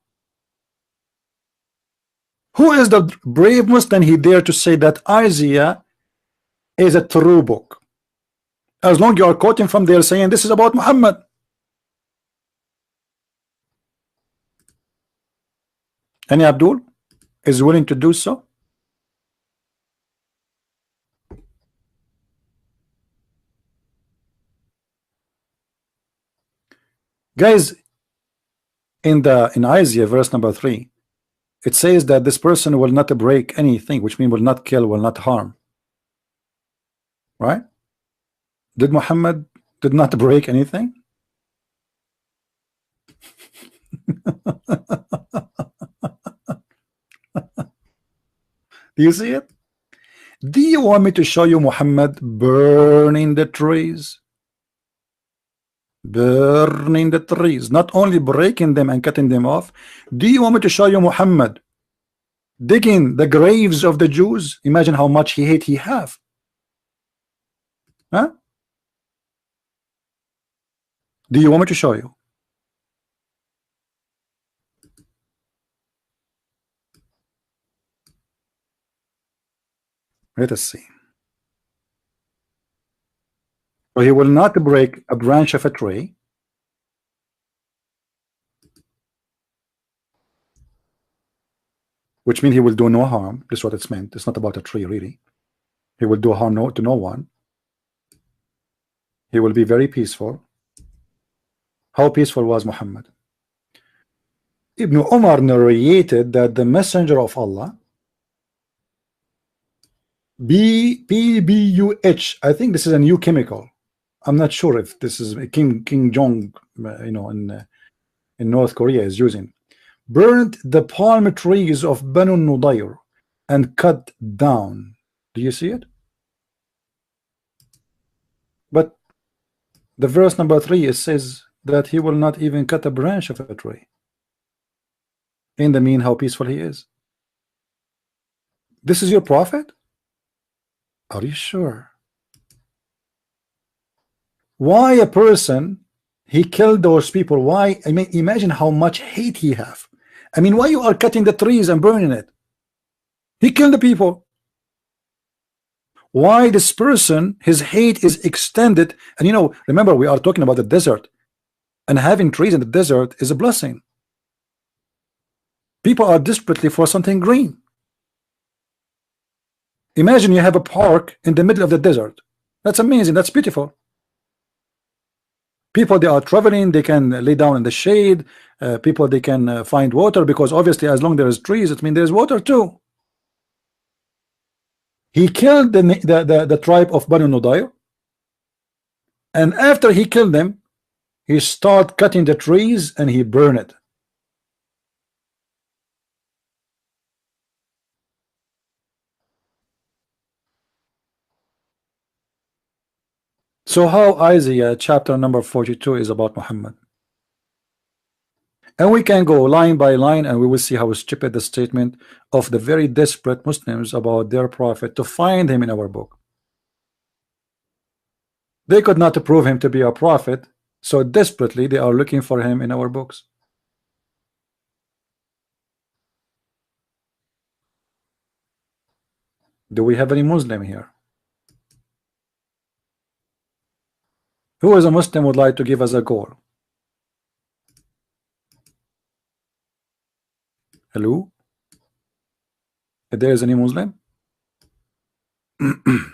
Who is the brave Muslim he dare to say that Isaiah is a true book? As long you are quoting from there saying this is about Muhammad. Any Abdul is willing to do so? Guys, in Isaiah verse number 3, it says that this person will not break anything, which means will not kill, will not harm. Right? Did Muhammad did not break anything? Do you see it? Do you want me to show you Muhammad burning the trees? Burning the trees, not only breaking them and cutting them off. Do you want me to show you Muhammad digging the graves of the Jews? Imagine how much hate he have. Huh? Do you want me to show you? Let us see. So he will not break a branch of a tree. Which means he will do no harm. This is what it's meant. It's not about a tree, really. He will do harm to no one. He will be very peaceful. How peaceful was Muhammad? Ibn Umar narrated that the messenger of Allah, PBUH, I think this is a new chemical. I'm not sure if this is Kim Jong, in North Korea is using, burnt the palm trees of Banu Nudayr and cut down. Do you see it? But the verse number 3, it says that he will not even cut a branch of a tree. In the mean, how peaceful he is. This is your prophet? Are you sure? Why a person he killed those people? Why? I mean, imagine how much hate he have. I mean, why you are cutting the trees and burning it? He killed the people. Why this person, his hate is extended? And remember, we are talking about the desert, and having trees in the desert is a blessing. People are desperately for something green. Imagine you have a park in the middle of the desert. That's amazing. That's beautiful. People, they are traveling, they can lay down in the shade. People, they can find water, because obviously as long as there is trees, it means there's water too. He killed the tribe of Banu Nudayr, and after he killed them, he started cutting the trees and he burned it. So how Isaiah chapter number 42 is about Muhammad? And we can go line by line, and we will see how stupid the statement of the very desperate Muslims about their prophet to find him in our book. They could not prove him to be a prophet, so desperately they are looking for him in our books. Do we have any Muslim here? Who is a Muslim would like to give us a goal? Hello? If there is any Muslim? And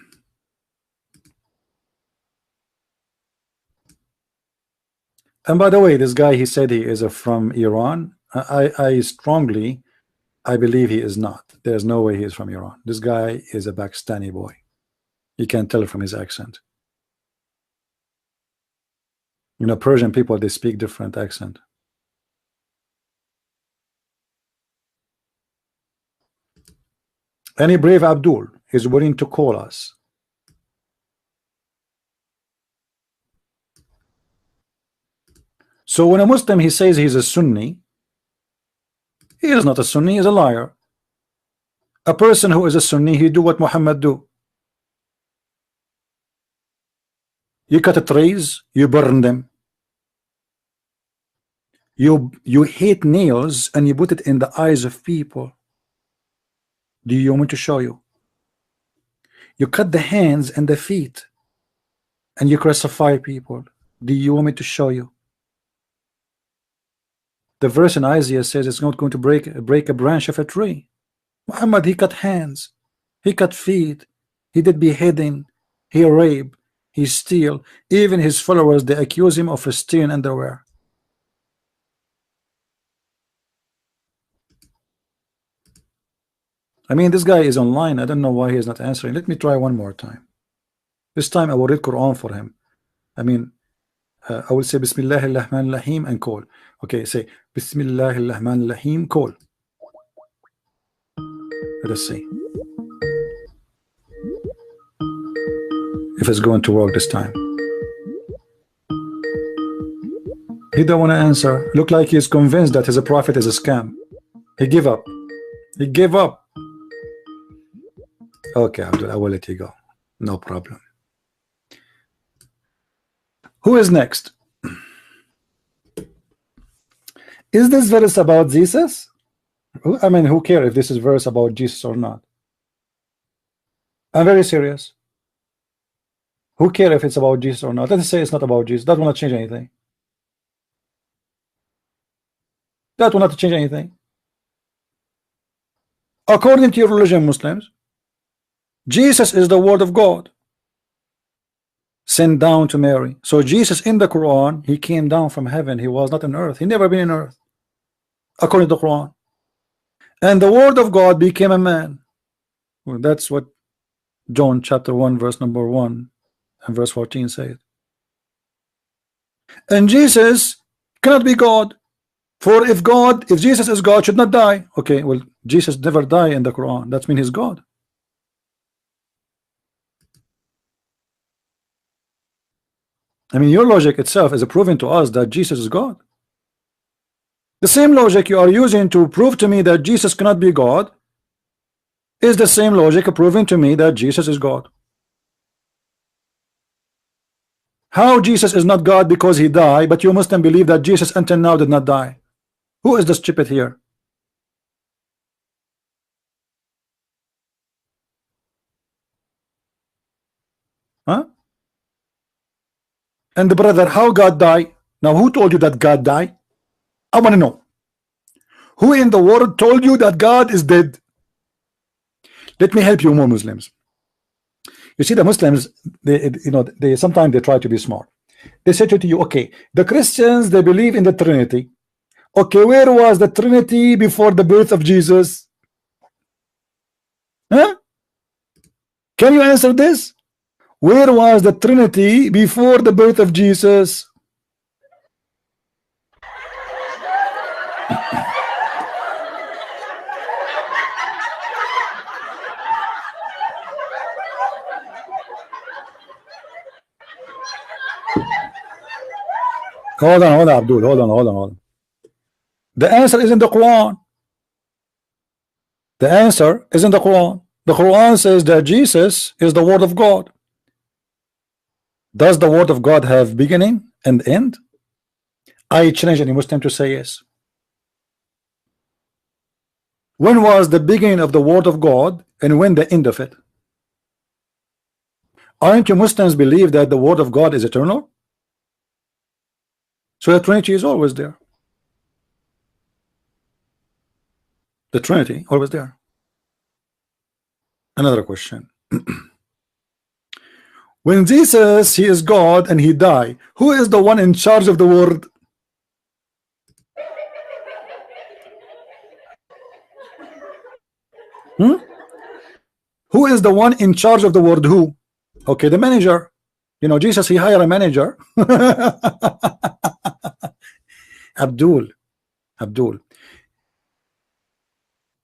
by the way, this guy, he said he is from Iran. I strongly, I believe he is not. There's no way he is from Iran. This guy is a Pakistani boy. You can tell from his accent. Persian people, they speak different accent. Any brave Abdul is willing to call us. So when a Muslim he says he's a Sunni, he is not a Sunni, he's a liar. A person who is a Sunni, he do what Muhammad do. You cut trees, you burn them. You hate nails and you put it in the eyes of people. Do you want me to show you? You cut the hands and the feet and you crucify people. Do you want me to show you? The verse in Isaiah says it's not going to break a branch of a tree. Muhammad, he cut hands, he cut feet, he did beheading, he raped, he steal. Even his followers, they accuse him of stealing underwear. I mean, this guy is online. I don't know why he is not answering. Let me try one more time. This time I will read Quran for him. I mean, I will say Bismillahirrahmanirrahim and call. Okay, say Bismillahirrahmanirrahim, call. Let us see if it's going to work this time. He don't want to answer. Look like he's convinced that his prophet is a scam. He gave up. He gave up. Okay, I will let you go. No problem. Who is next? Is this verse about Jesus? I mean, who cares if this is verse about Jesus or not? I'm very serious. Who cares if it's about Jesus or not? Let's say it's not about Jesus. That will not change anything. That will not change anything. According to your religion, Muslims, Jesus is the word of God sent down to Mary. So Jesus in the Quran, he came down from heaven. He was not on earth. He never been in earth, according to the Quran. And the word of God became a man. Well, that's what John chapter 1 verse number 1 and verse 14 said. And Jesus cannot be God, for if Jesus is God, should not die. Okay, well, Jesus never died in the Quran. That means he's God. I mean, your logic itself is proving to us that Jesus is God. The same logic you are using to prove to me that Jesus cannot be God is the same logic proving to me that Jesus is God. How Jesus is not God because he died, but you Muslim believe that Jesus until now did not die? Who is the stupid here? Huh? And the brother, how God died? Now, who told you that God died? I want to know. Who in the world told you that God is dead? Let me help you more Muslims. You see, the Muslims, they sometimes they try to be smart. They say to you, okay, the Christians, they believe in the Trinity. Okay, where was the Trinity before the birth of Jesus? Huh? Can you answer this? Where was the Trinity before the birth of Jesus? Hold on, Abdul. Hold on. The answer is in the Quran. The answer is in the Quran. The Quran says that Jesus is the word of God. Does the word of God have beginning and end? I challenge any Muslim to say yes. When was the beginning of the word of God and when the end of it? Aren't you Muslims believe that the word of God is eternal? So the Trinity is always there. The Trinity always there. Another question. When Jesus, he is God and he died, who is the one in charge of the word? Who is the one in charge of the word? Who? Okay, the manager. You know, Jesus, he hired a manager. Abdul,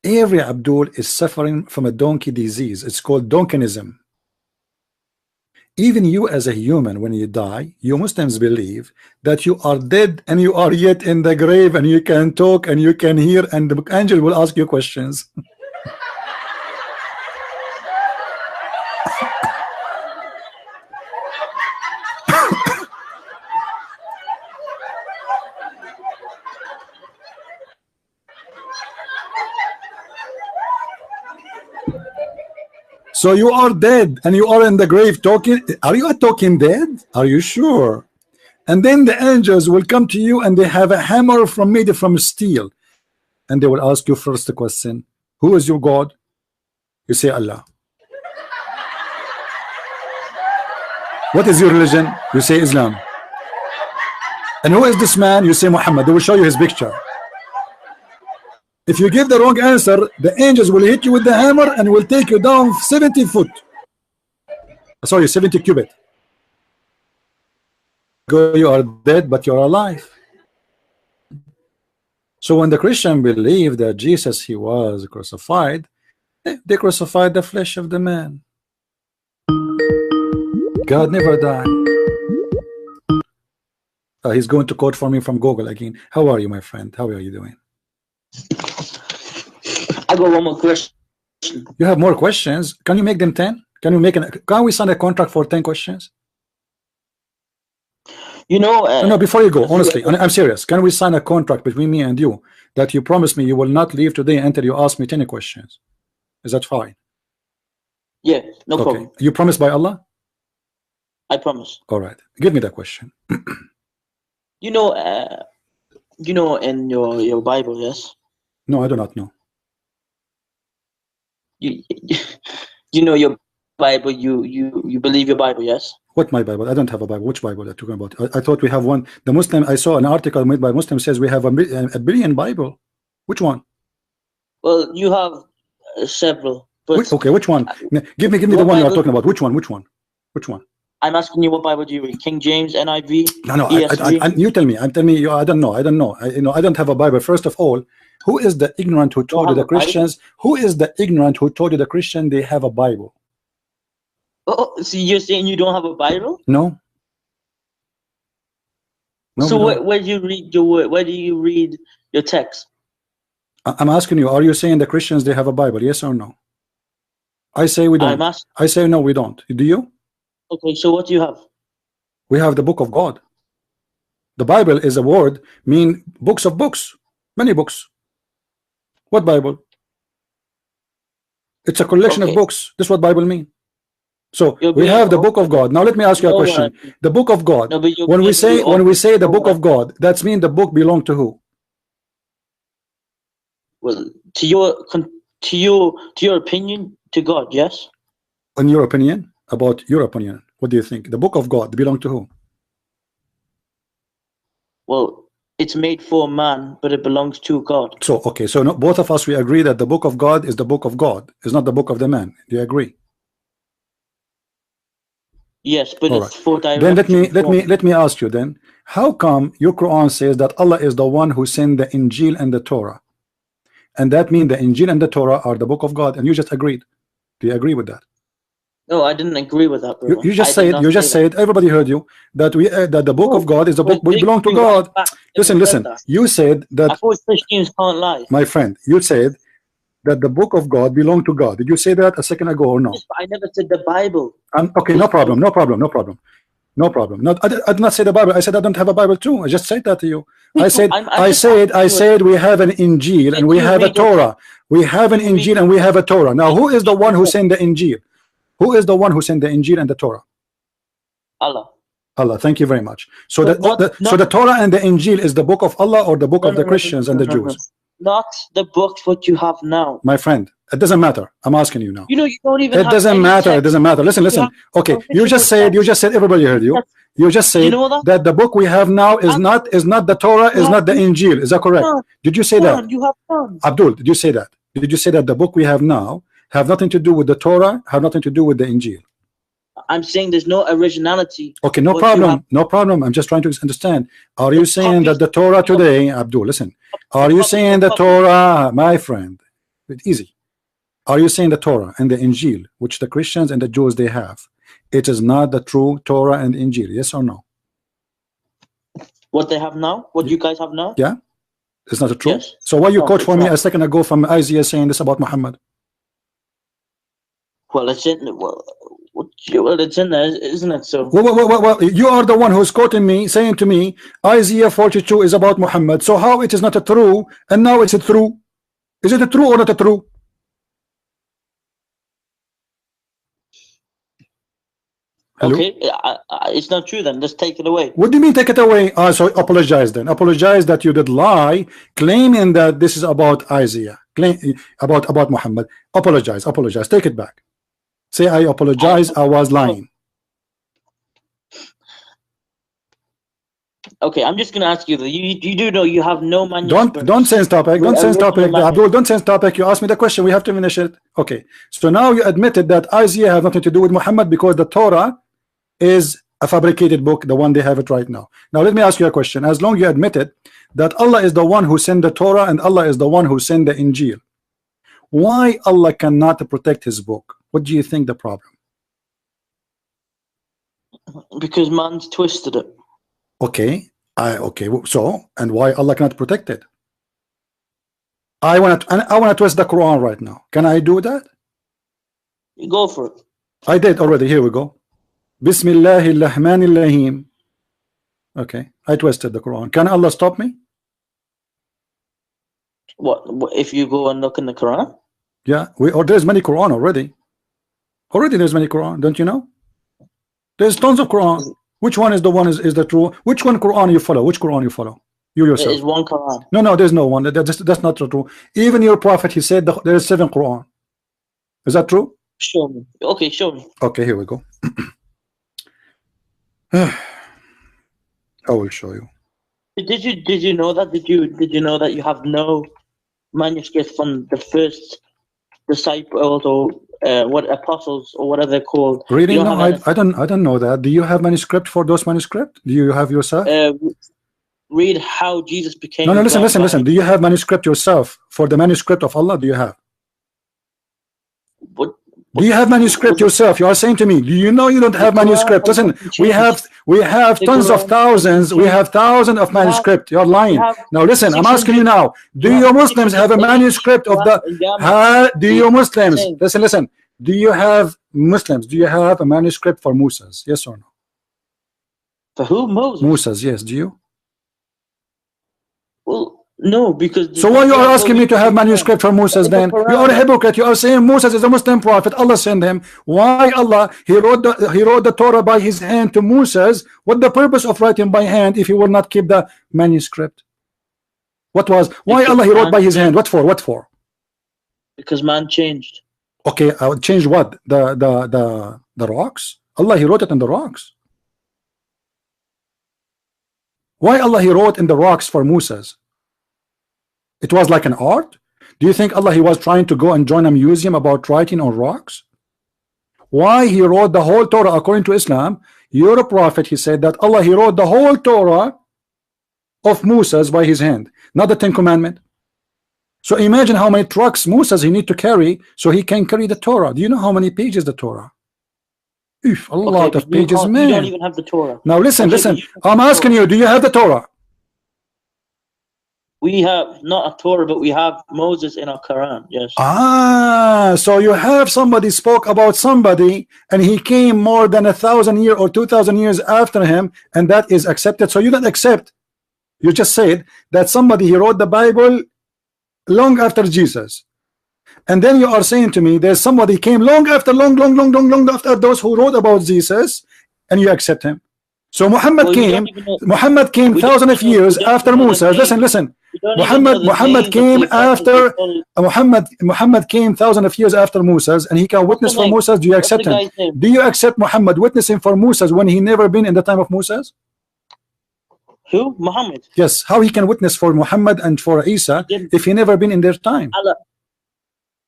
Every Abdul is suffering from a donkey disease. It's called donkenism. Even you as a human, when you die, you Muslims believe that you are dead and you are yet in the grave and you can talk and you can hear and the angel will ask you questions. So you are dead and you are in the grave talking. Are you a talking dead? Are you sure? And then the angels will come to you and they have a hammer made from steel. And they will ask you first the question, who is your God? You say Allah. What is your religion? You say Islam. And who is this man? You say Muhammad. They will show you his picture. If you give the wrong answer, the angels will hit you with the hammer and will take you down 70 foot. Sorry, 70 cubit. You are dead, but you're alive. So when the Christian believe that Jesus, he was crucified, they crucified the flesh of the man. God never died. He's going to quote for me from Google again. How are you, my friend? How are you doing? I got one more question. You have more questions? Can you make them 10? Can we sign a contract for 10 questions? You know, no, before you go, honestly, I'm serious. Can we sign a contract between me and you that you promise me you will not leave today until you ask me 10 questions? Is that fine? Yeah, no problem. You promise by Allah? I promise. All right. Give me that question. You know in your Bible, yes? No, I do not know. You know your Bible, you believe your Bible, yes? What my Bible? I don't have a Bible. Which Bible are you talking about? I thought we have one. The Muslim, I saw an article made by Muslim says we have a billion Bible. Which one? Well, you have several. But okay, which one? Give me the one you're talking about. Which one? I'm asking you, what Bible do you read? King James, NIV? No. You tell me. I don't know. I don't have a Bible. First of all, who is the ignorant who told you the Christians? Who is the ignorant who told you the Christian they have a Bible? Oh, so you're saying you don't have a Bible? No. So where do you read your word? Where do you read your text? I'm asking you, are you saying the Christians they have a Bible? Yes or no? I say we don't. I say no, we don't. Do you? Okay, so what do you have? We have the book of God. The Bible is a word mean books of books, many books. What Bible? It's a collection of books. That's what Bible mean. So we have the book of God. Now let me ask you a question. The book of God. No, when we say the book of God, that's mean the book belong to who? Well, to your opinion, to God, yes. In your opinion, about your opinion, what do you think? The book of God belong to who? Well, it's made for man, but it belongs to God. So okay, so no, both of us we agree that the book of God is the book of God. It's not the book of the man. Do you agree? Yes, but all it's for direction. Then let me ask you then, how come your Quran says that Allah is the one who sent the Injil and the Torah? And that means the Injil and the Torah are the book of God, and you just agreed. Do you agree with that? No, I didn't agree with that, bro. You just said everybody heard you that the book of God is the book we belong to God. Listen. You said that. I thought Christians can't lie. My friend, you said that the book of God belong to God. Did you say that a second ago or no? Yes, but I never said the Bible. Okay, no problem. No, I did not say the Bible. I said I don't have a Bible too. I just said that to you. I said we have an Injil and we have a Torah. We have an Injil and we have a Torah. Now, who is the one who sent the Injil? Who is the one who sent the Injil and the Torah? Allah. Allah. Thank you very much. So the Torah and the Injil is the book of Allah or the book of the Christians and the Jews? Not the books what you have now. My friend, it doesn't matter. I'm asking you now. You know, you don't even. It doesn't matter. It doesn't matter. Listen. Okay, you just said. Everybody heard you. You just said that the book we have now is not the Torah, is not the Injil. Is that correct? Did you say that? You have none. Abdul, did you say that? Did you say that the book we have now have nothing to do with the Torah, have nothing to do with the Injil? I'm saying there's no originality. Okay, no problem. I'm just trying to understand. Are you saying that the Torah today, Abdul, listen, are you saying the Torah, my friend, It's easy. Are you saying the Torah and the Injil, which the Christians and the Jews they have, it is not the true Torah and Injil? Yes or no? What they have now? What you guys have now? Yeah, it's not true. Yes. So why you quote for me a second ago from Isaiah saying this about Muhammad? Well, it's in it's in there, isn't it? So well, you are the one who's quoting me, saying to me Isaiah 42 is about Muhammad. So how it is not a true and now it's a true? Is it a true or not a true? Hello? Okay, it's not true then. Just take it away. What do you mean take it away? So apologize then. Apologize that you did lie, claiming that this is about Isaiah, about Muhammad. Apologize. Take it back. Say I apologize. I was lying. Okay, I'm just gonna ask you that you do know you have no manuscript. Don't change topic. Don't change topic. Abdul, don't change topic. You asked me the question. We have to finish it. Okay. So now you admitted that Isaiah has nothing to do with Muhammad because the Torah is a fabricated book, the one they have it right now. Now let me ask you a question. As long as you admitted that Allah is the one who sent the Torah and Allah is the one who sent the Injil, why Allah cannot protect his book? What do you think the problem? Because man's twisted it. Okay, so and why Allah cannot protect it? I want to twist the Quran right now. Can I do that? You go for it. I did already. Here we go. Bismillahirrahmanirrahim. Okay, I twisted the Quran. Can Allah stop me? What if you go and look in the Quran? Yeah, there's many Quran already. Already there's many Quran. Don't you know? There's tons of Quran. Which one is the one is the true? Which one Quran you follow? Which Quran you follow? You yourself. There is one Quran. No, there's no one. That's not true. Even your prophet, he said there is 7 Quran. Is that true? Show me. Okay, show me. Okay, here we go. I will show you. Did you know that? Did you know that you have no manuscript from the first disciples or what apostles or whatever they're called? Really? No, I don't know that. Do you have manuscript for those manuscript? Do you have yourself? Read how Jesus became. No, listen. Do you have manuscript yourself for the manuscript of Allah? Do you have? Do you have manuscript yourself? You are saying to me, do you know you don't have manuscript? Listen, we have tons of thousands. We have thousands of manuscript. You're lying. Now listen, I'm asking you now. Do you Muslims have a manuscript of the? Do you Muslims? Listen. Do you have Muslims? Do you have a manuscript for Moses? Yes or no? For who? Moses. Moses. Yes. Do you? Well. No, because so why you are asking me to have manuscript for Moses then? You are a hypocrite. You are saying Moses is a Muslim prophet. Allah sent him. Why Allah? He wrote the Torah by his hand to Moses. What the purpose of writing by hand if he will not keep the manuscript? What was? Why Allah he wrote by his hand? What for? What for? Because man changed. Okay, I would change what? The rocks? Allah he wrote it in the rocks. Why Allah he wrote in the rocks for Moses? It was like an art. Do you think Allah he was trying to go and join a museum about writing on rocks? Why he wrote the whole Torah according to Islam? You're a prophet. He said that Allah he wrote the whole Torah of Moses by his hand, not the 10 Commandments. So imagine how many trucks Moses he need to carry so he can carry the Torah. Do you know how many pages the Torah? A lot of pages, man. You don't even have the Torah. Now listen. I'm asking you, do you have the Torah? We have not a Torah, but we have Moses in our Quran. Yes. So you have somebody spoke about somebody, and he came more than 1,000 years or 2,000 years after him, and that is accepted. So you don't accept. You just said that somebody he wrote the Bible long after Jesus, and then you are saying to me there's somebody came long after those who wrote about Jesus, and you accept him. So Muhammad came thousands of years after Moses. Listen. Muhammad came after Muhammad came thousands of years after Moses, and he can witness for Moses. Do you accept him? Do you accept Muhammad witnessing for Moses when he never been in the time of Moses? Who? Muhammad? Yes. How he can witness for Muhammad and for Isa if he never been in their time?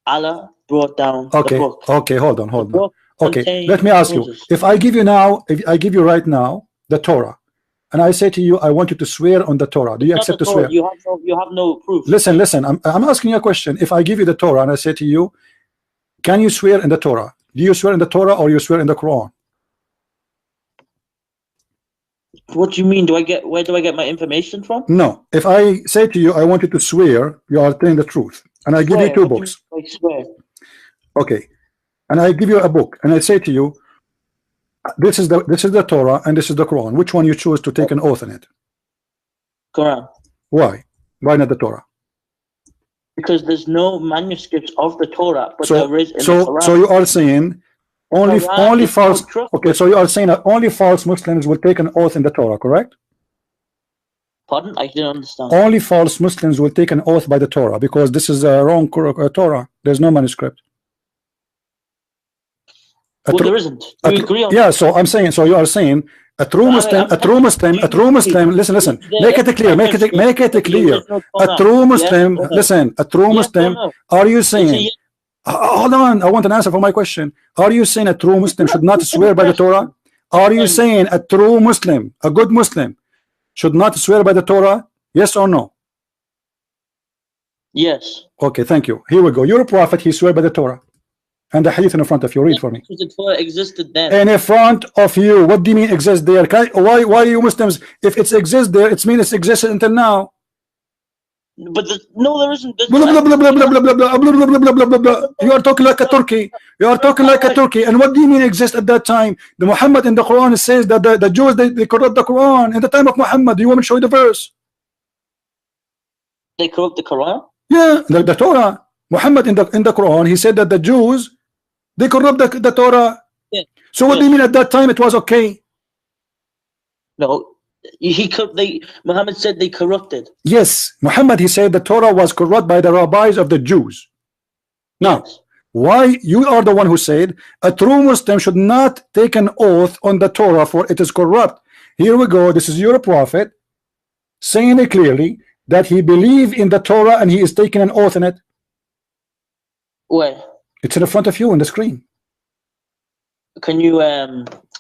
Allah brought down the book. Okay, hold on. Okay, let me ask you. If I give you right now the Torah, and I say to you, I want you to swear on the Torah. Do you accept to swear? You have no proof. Listen. I'm asking you a question. If I give you the Torah and I say to you, can you swear in the Torah? Do you swear in the Torah or you swear in the Quran? What do you mean? Where do I get my information from? No. If I say to you, I want you to swear, you are telling the truth, and I give you two books. I swear. Okay. And I give you a book, and I say to you, this is the Torah and this is the Quran. Which one you choose to take an oath in it? Quran. Why? Why not the Torah? Because there's no manuscripts of the Torah, but there is in the Quran. So you are saying only false. Okay, so you are saying that only false Muslims will take an oath in the Torah, correct? Pardon? I didn't understand. Only false Muslims will take an oath by the Torah because this is a wrong Torah. There's no manuscript. Well, there isn't. Do you agree on yeah, so I'm saying, so you are saying a true Muslim, listen, make it clear. A true Muslim, listen, a true Muslim, are you saying, hold on, I want an answer for my question. Are you saying a true Muslim should not swear by the Torah? Are you saying a true Muslim, a good Muslim, should not swear by the Torah? Yes or no? Yes. Okay, thank you. Here we go. You're a prophet, he swear by the Torah. And the hadith in front of you, read for me. The Torah existed then. In front of you, what do you mean exists there? Why you Muslims, if it exists there, it means it's existed until now. But no, there isn't. You are talking like a Turkey. You are talking like a Turkey. And what do you mean exist at that time? The Muhammad in the Quran says that the Jews they corrupt the Quran in the time of Muhammad. Do you want me to show you the verse? They corrupt the Quran? Yeah, the Torah. Muhammad in the Quran, he said that the Jews they corrupt the Torah. Yeah. So what do you mean at that time it was okay? No, Muhammad said they corrupted. Yes, Muhammad, he said the Torah was corrupt by the rabbis of the Jews. Now, yes. Why you are the one who said a true Muslim should not take an oath on the Torah for it is corrupt? Here we go. This is your prophet saying it clearly that he believed in the Torah and he is taking an oath in it. Where? It's in front of you on the screen. Can you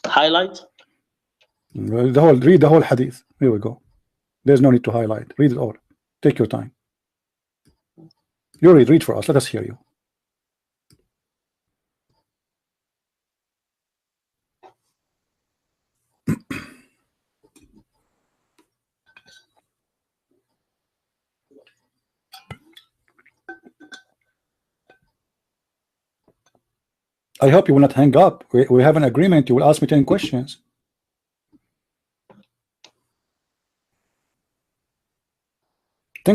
highlight? Read the whole hadith. Here we go. There's no need to highlight. Read it all. Take your time. You read for us. Let us hear you. I hope you will not hang up. We have an agreement. You will ask me 10 questions.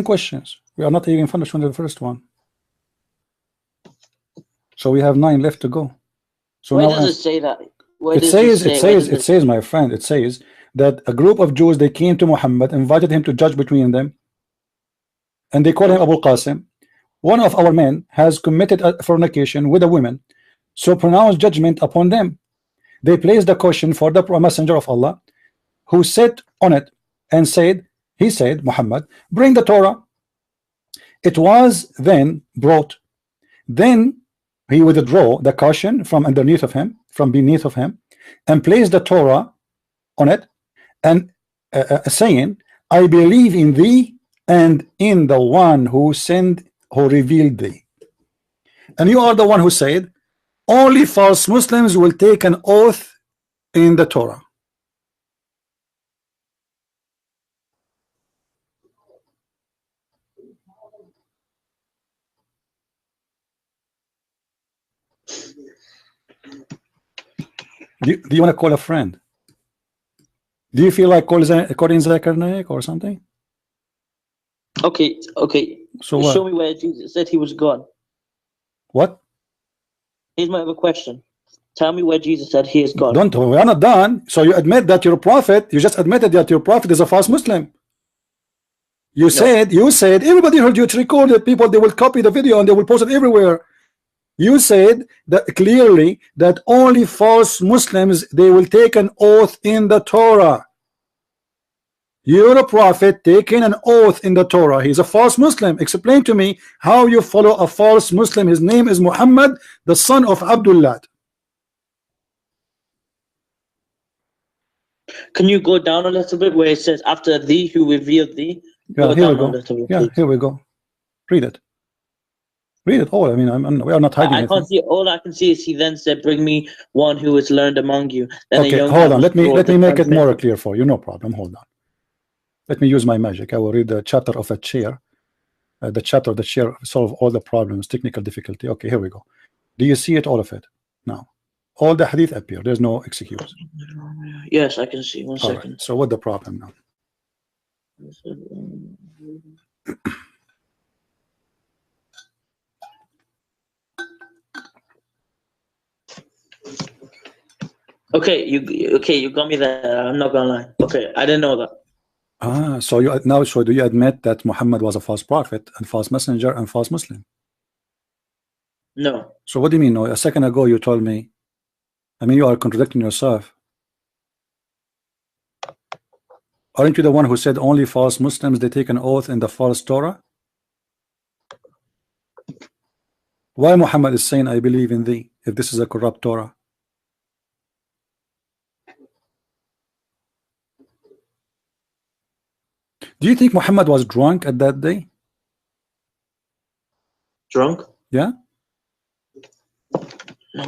Questions. We are not even finished with the first one. So we have 9 left to go. So where does it say that? It says, my friend, it says that a group of Jews, they came to Muhammad, invited him to judge between them, and they call him Abu Qasim. One of our men has committed a fornication with a woman, so pronounce judgment upon them. They placed the question for the messenger of Allah, who sat on it and said, he said, Muhammad, bring the Torah. It was then brought. Then he withdrew the caution from underneath of him, from beneath of him, and placed the Torah on it, and saying, I believe in thee and in the one who sent, who revealed thee. And you are the one who said, only false Muslims will take an oath in the Torah. Do you want to call a friend? Do you feel like calling Zakir Naik or something? Okay. So show me where Jesus said he was gone. What? Here's my other question. Tell me where Jesus said he is gone. We are not done. So you admit that your prophet, you just admitted that your prophet is a false Muslim. You said everybody heard you. It's recorded. People, they will copy the video and they will post it everywhere. You said that clearly that only false Muslims, they will take an oath in the Torah. You're a prophet taking an oath in the Torah. He's a false Muslim. Explain to me how you follow a false Muslim. His name is Muhammad, the son of Abdullah. Can you go down a little bit where it says after thee who revealed thee? Yeah, here we go. Yeah, here we go. Read it. Read it all. I mean, we are not hiding anything. I can't see. All I can see is he then said, "Bring me one who is learned among you." Then okay, hold on. Let me make it more clear for you. No problem. Hold on. Let me use my magic. I will read the chapter of a chair. The chapter of the chair solve all the problems, technical difficulty. Okay, here we go. Do you see it? All of it now. All the hadith appear. There's no excuse. Yes, I can see. One all second. Right. So what's the problem now? Okay, you got me there. I'm not gonna lie. Okay, I didn't know that. So you now, so do you admit that Muhammad was a false prophet and false messenger and false Muslim? No. So what do you mean? No, a second ago you told me. I mean, you are contradicting yourself. Aren't you the one who said only false Muslims they take an oath in the false Torah? Why Muhammad is saying I believe in thee if this is a corrupt Torah? Do you think Muhammad was drunk at that day? Drunk? Yeah.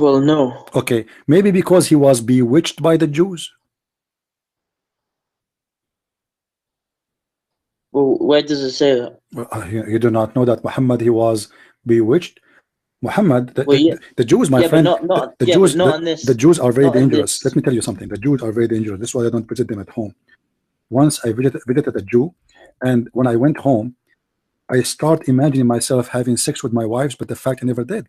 Well, no. Okay, maybe because he was bewitched by the Jews. Well, where does it say that? Well, you do not know that Muhammad he was bewitched. Muhammad, the Jews, my friend, the Jews are very dangerous. Let me tell you something. The Jews are very dangerous. That's why I don't visit them at home. Once I visited a Jew, and when I went home, I start imagining myself having sex with my wives, but the fact I never did.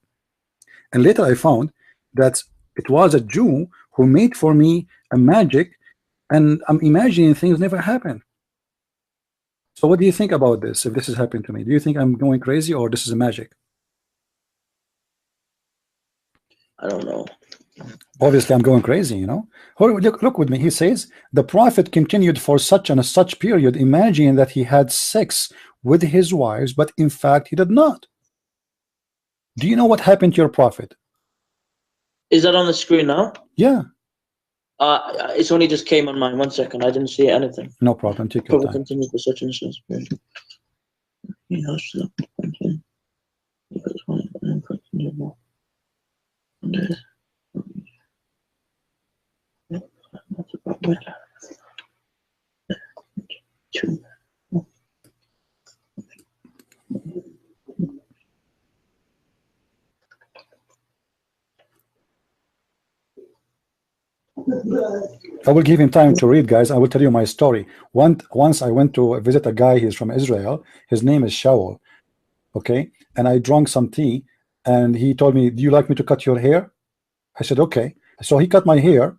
And later I found that it was a Jew who made for me a magic, and I'm imagining things never happened. So what do you think about this? If this is happening to me, do you think I'm going crazy or this is a magic? I don't know. Obviously, I'm going crazy, you know. Look with me. He says the prophet continued for such and such period, imagining that he had sex with his wives, but in fact he did not. Do you know what happened to your prophet? Is that on the screen now? Yeah. It's only just came on mine. 1 second. I didn't see anything. No problem. Take your time. Continue for such and such period. I will give him time to read, guys. I will tell you my story. Once I went to visit a guy. He's from Israel. His name is Shaul. Okay, and I drank some tea, and he told me, "Do you like me to cut your hair?" I said, "Okay." So he cut my hair,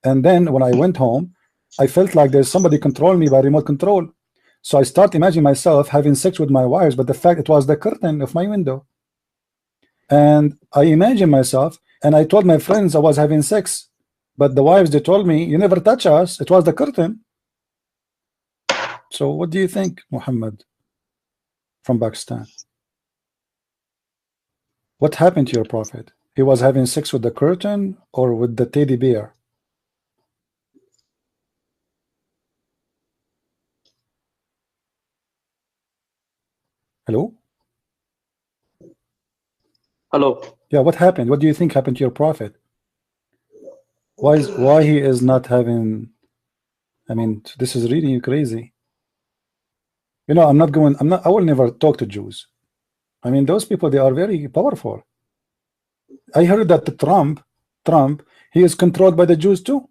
and then when I went home, I felt like there's somebody controlling me by remote control. So I start imagining myself having sex with my wives, but the fact it was the curtain of my window. And I imagined myself, and I told my friends I was having sex. But the wives, they told me, you never touch us. It was the curtain. So what do you think, Muhammad from Pakistan? What happened to your prophet? He was having sex with the curtain or with the teddy bear? Hello? Hello. Yeah, what happened? What do you think happened to your prophet? Why he is not having? I mean, this is really crazy. You know, I will never talk to Jews. I mean, those people, they are very powerful. I heard that Trump, he is controlled by the Jews too.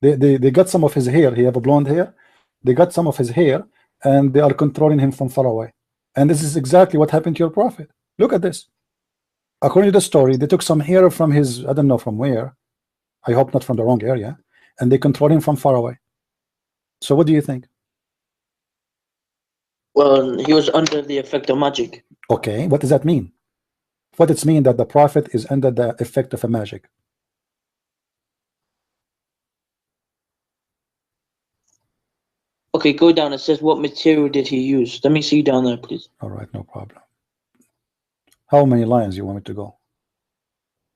They got some of his hair. He have a blonde hair. They got some of his hair, and they are controlling him from far away. And this is exactly what happened to your prophet. Look at this. According to the story, they took some hair from his, I don't know from where. I hope not from the wrong area, and they control him from far away. So what do you think? Well, he was under the effect of magic. Okay, what does that mean? What does it mean that the prophet is under the effect of a magic? Okay, go down. It says what material did he use? Let me see down there, please. All right, no problem. How many lines you want me to go?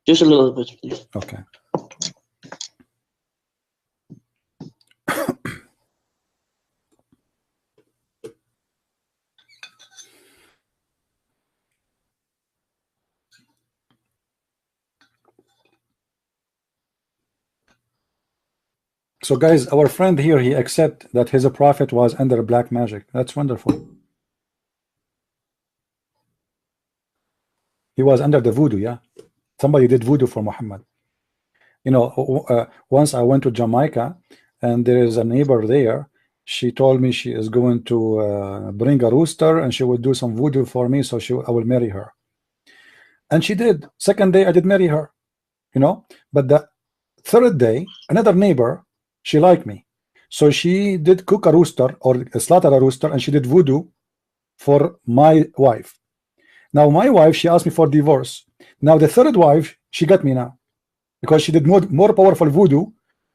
Just a little bit, please. Okay. So guys, our friend here, he accept that his prophet was under black magic. That's wonderful. He was under the voodoo, yeah. Somebody did voodoo for Muhammad. You know, once I went to Jamaica, and there is a neighbor there. She told me she is going to bring a rooster, and she will do some voodoo for me, so I will marry her. And she did. Second day, I did marry her. You know, but the third day, another neighbor, she liked me, so she did cook a rooster or slaughter a rooster, and she did voodoo for my wife. Now my wife, she asked me for divorce. Now the third wife, she got me now, because she did more powerful voodoo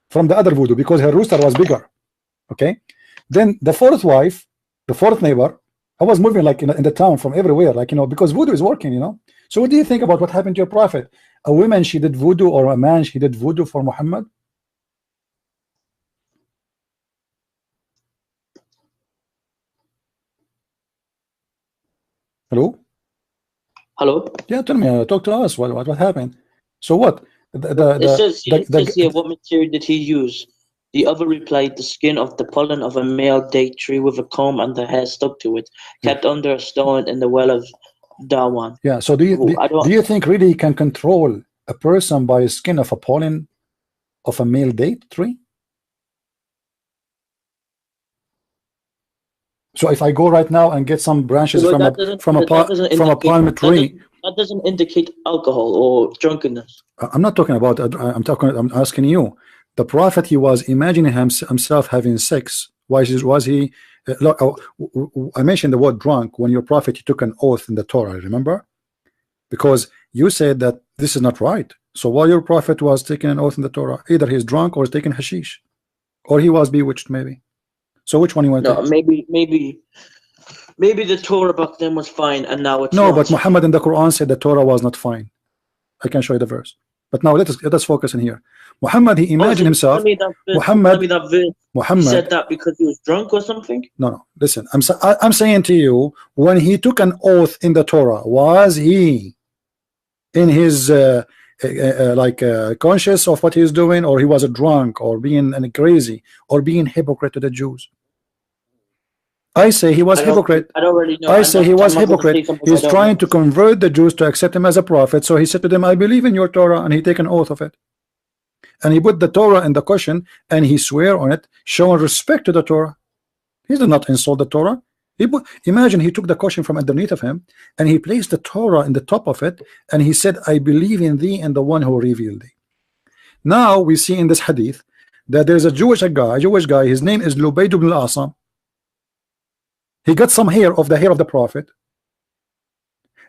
from the other voodoo, because her rooster was bigger. Okay, then the fourth wife, the fourth neighbor, I was moving like in the town from everywhere, like, you know, because voodoo is working, you know. So what do you think about what happened to your prophet? A woman, she did voodoo, or a man, she did voodoo for Muhammad? Hello? Hello? Yeah, tell me, talk to us. What happened? So what? It says here, what material did he use? The other replied, the skin of the pollen of a male date tree with a comb and the hair stuck to it, kept under a stone in the well of Dawan. Yeah, so do you think really you can control a person by skin of a pollen of a male date tree? So if I go right now and get some branches from a palm tree, that doesn't indicate alcohol or drunkenness. I'm not talking about. I'm asking you. The prophet, he was imagining himself having sex. Why was he? Look, I mentioned the word drunk when your prophet, he took an oath in the Torah. Remember? Because you said that this is not right. So while your prophet was taking an oath in the Torah, either he's drunk or he's taking hashish, or he was bewitched, maybe. So which one you want? No, maybe the Torah back then was fine, and now it's no. not. But Muhammad in the Quran said the Torah was not fine. I can show you the verse. But now let us focus in here. Muhammad, he imagined himself. Muhammad said that because he was drunk or something. No. Listen, I'm saying to you, when he took an oath in the Torah, was he in his conscious of what he's doing, or he was a drunk, or being crazy, or being hypocrite to the Jews? I say he was hypocrite. I don't really know. I say he was hypocrite. He's trying to convert the Jews to accept him as a prophet. So he said to them, I believe in your Torah, and he take an oath of it. And he put the Torah in the cushion, and he swear on it, showing respect to the Torah. He did not insult the Torah. Imagine he took the cushion from underneath of him, and he placed the Torah in the top of it, and he said, I believe in thee and the one who revealed thee. Now we see in this hadith that there's a Jewish guy, his name is Lubayd ibn al-Asam. He got some hair of the hair of the prophet,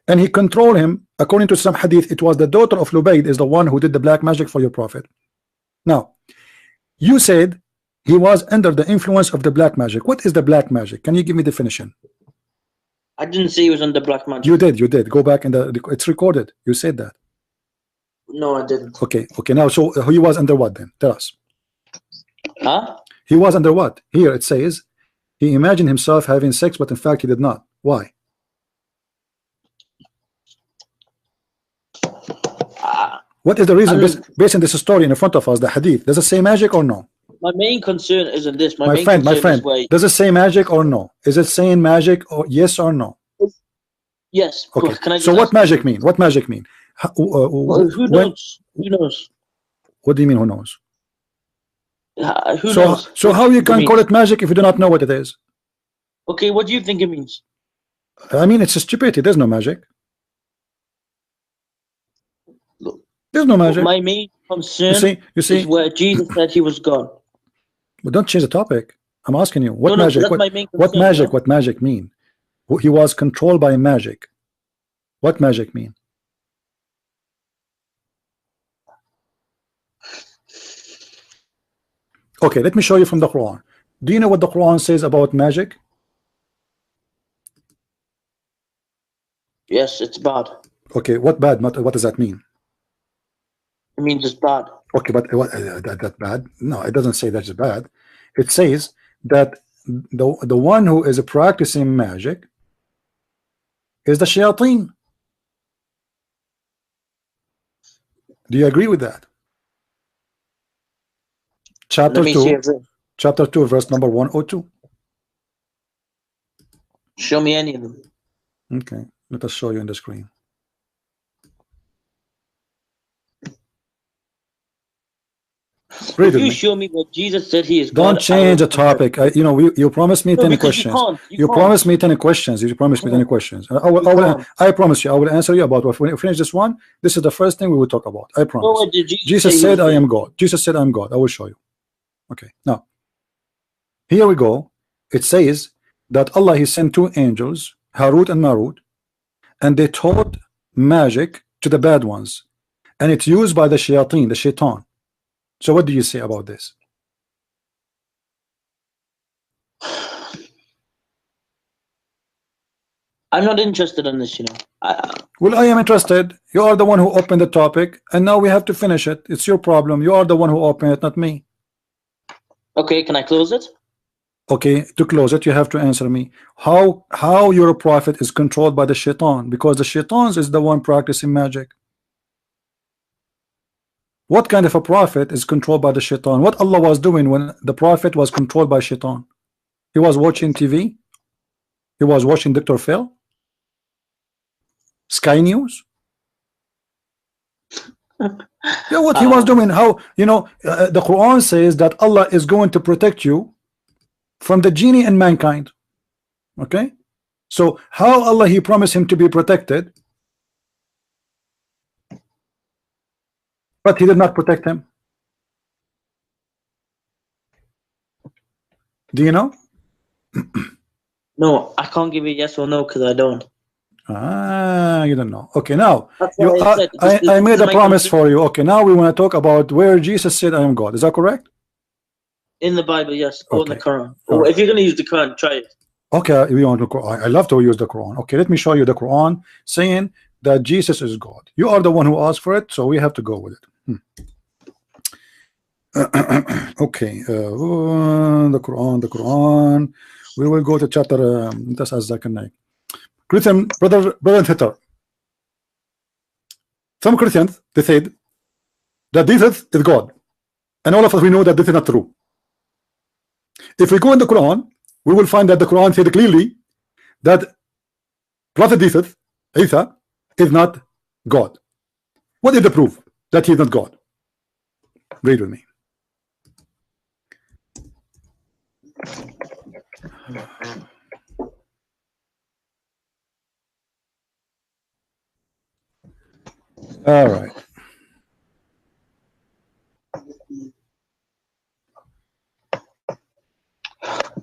and he controlled him. According to some hadith, it was the daughter of Lubayd is the one who did the black magic for your prophet. Now, you said he was under the influence of the black magic. What is the black magic? Can you give me definition? I didn't say he was under black magic. You did. Go back it's recorded. You said that. No, I didn't. Okay. Now, so he was under what then? Tell us. Huh? He was under what? Here it says he imagined himself having sex, but in fact he did not. Why? What is the reason? Based on this story in front of us, the hadith, does it say magic or no? My main concern isn't this. My friend, does it say magic or no? Is it saying magic or yes or no? Yes. Okay. So what magic mean? What magic mean? Who knows? Who knows? What do you mean? Who knows? Who knows? So how you can call it magic if you do not know what it is? Okay, what do you think it means? I mean, it's a stupidity. There's no magic. There's no magic. My main concern is where Jesus said he was God. Well, don't change the topic. I'm asking you, what magic? What magic mean? He was controlled by magic. What magic mean? Okay, let me show you from the Quran. Do you know what the Quran says about magic? Yes, it's bad. Okay, what bad? What does that mean? It means it's bad. Okay, but what, that bad? No, it doesn't say that's bad. It says that the one who is practicing magic is the shayateen. Do you agree with that? Chapter 2, chapter 2, verse number 102. Show me any of them. Okay, let us show you on the screen. If you show me what Jesus said he is God, don't change the topic. You know, you promised me 10 questions. You promised me 10 questions. You promised me 10 questions. I promise you, I will answer you about what. When we finish this one, this is the first thing we will talk about. I promise. What did Jesus said, I am God. Jesus said, I am God. I will show you. Okay, now, here we go. It says that Allah, he sent two angels, Harut and Marut, and they taught magic to the bad ones. And it's used by the shayateen, the shaitan. So what do you say about this? I'm not interested in this, you know. Well, I am interested. You are the one who opened the topic, and now we have to finish it. It's your problem. You are the one who opened it, not me. Okay, can I close it? Okay, to close it, you have to answer me. How your prophet is controlled by the shaitan? Because the shaitan is the one practicing magic. What kind of a prophet is controlled by the shaitan? What Allah was doing when the prophet was controlled by shaitan? He was watching TV. He was watching Dr. Phil, Sky News. Yeah, what he was doing? How, you know, the Quran says that Allah is going to protect you from the genie and mankind. Okay, so how Allah he promised him to be protected, but he did not protect him? Do you know? No, I can't give you yes or no because I don't. You don't know. Okay, now I made a promise for you. Okay, now we want to talk about where Jesus said, I am God. Is that correct? In the Bible, yes, or in the Quran. Or if you're going to use the Quran, try it. Okay, we want the Quran. I love to use the Quran. Okay, let me show you the Quran saying that Jesus is God. You are the one who asked for it, so we have to go with it. Okay, the Quran. We will go to chapter. Christian brother Hitter. Some Christians, they said that Jesus is God, and all of us we know that this is not true. If we go in the Quran, we will find that the Quran said clearly that Prophet Jesus, Isa, is not God. What is the proof that he is not God? Read with me. All right.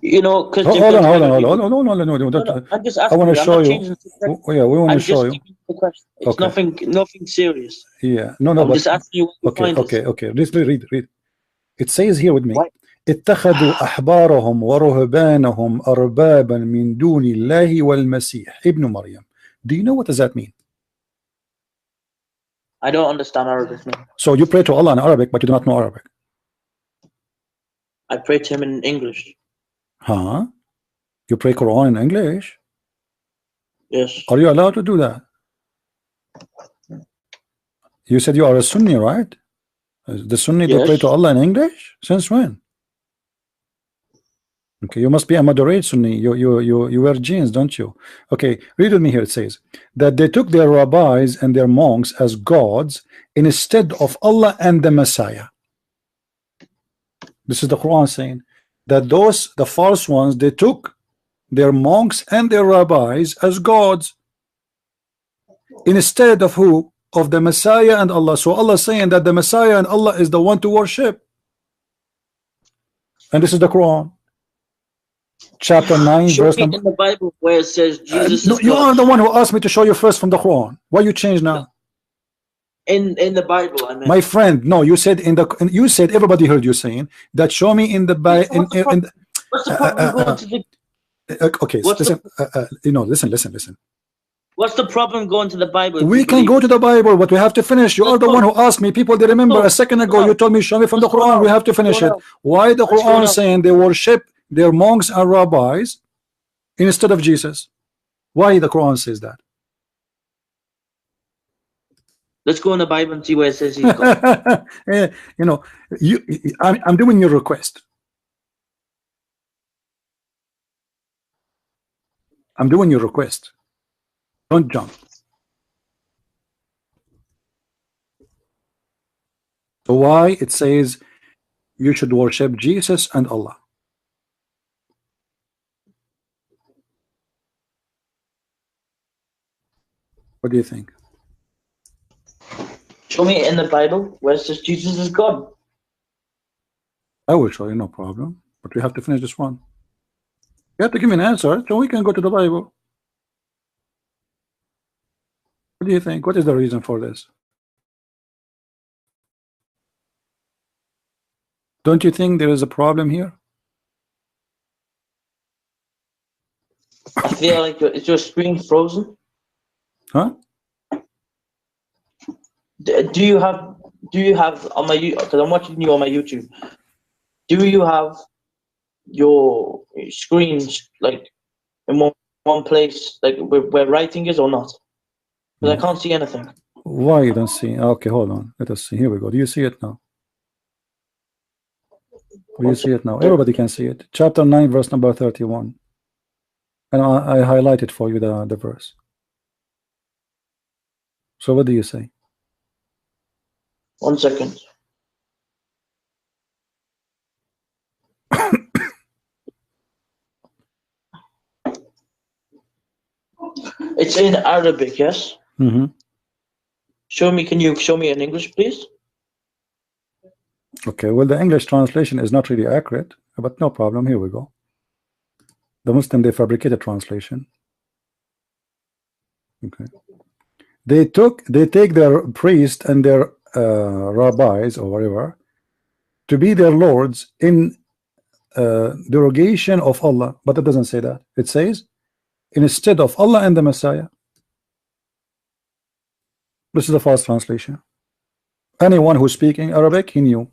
You know, because hold on. I'm just asking. I want to show you. Yeah, we want to show you. It's nothing serious. Yeah, no. I'm just asking you. Okay. Read. It says here with me. اتخذوا أحبارهم ورهبانهم أربابا من دون الله والمسيح ابن مريم. Do you know what does that mean? I don't understand Arabic. No. So you pray to Allah in Arabic, but you do not know Arabic. I pray to him in English. Huh? You pray Quran in English? Yes. Are you allowed to do that? You said you are a Sunni, right? The Sunni, yes. They pray to Allah in English? Since when? Okay, you must be a moderate Sunni. You wear jeans, don't you? Okay, read with me here. It says that they took their rabbis and their monks as gods instead of Allah and the Messiah. This is the Quran saying that the false ones, they took their monks and their rabbis as gods instead of who? Of the Messiah and Allah. So Allah is saying that the Messiah and Allah is the one to worship. And this is the Quran. Chapter 9, verse number. In the Bible where it says Jesus no, you are the one who asked me to show you first from the Quran. Why you change now? In the Bible, I mean. My friend, no, you said you said everybody heard you saying that. Show me in the Bible. What's the problem going to the? Okay, listen. What's the problem going to the Bible? We can go to the Bible, but we have to finish. You are the one who asked me. People, they remember a second ago you told me show me from the Quran. We have to finish it. Why the Quran saying they worship their monks and rabbis instead of Jesus? Why the Quran says that? Let's go in the Bible and see where it says he's God. You know, I'm doing your request. I'm doing your request. Don't jump. So why it says you should worship Jesus and Allah? What do you think? Show me in the Bible where it says Jesus is God. I will show you, no problem. But we have to finish this one. You have to give me an answer so we can go to the Bible. What do you think? What is the reason for this? Don't you think there is a problem here? I feel like is your screen frozen? Huh? Do you have on my, because I'm watching you on my YouTube, do you have your screens like in one place, like where writing is, or not? Because I can't see anything. Why you don't see? Okay, hold on. Let us see. Here we go. Do you see it now? Do you see it now? Everybody can see it. Chapter 9, verse number 31. And I highlighted for you the verse. So what do you say? 1 second. It's in Arabic, yes? Mm-hmm. Can you show me in English, please? Okay, well, the English translation is not really accurate, but no problem. Here we go. The Muslim, they fabricated translation. Okay. They take their priest and their rabbis or whatever to be their lords in derogation of Allah, but it doesn't say that. It says instead of Allah and the Messiah. This is a false translation. Anyone who's speaking Arabic, he knew.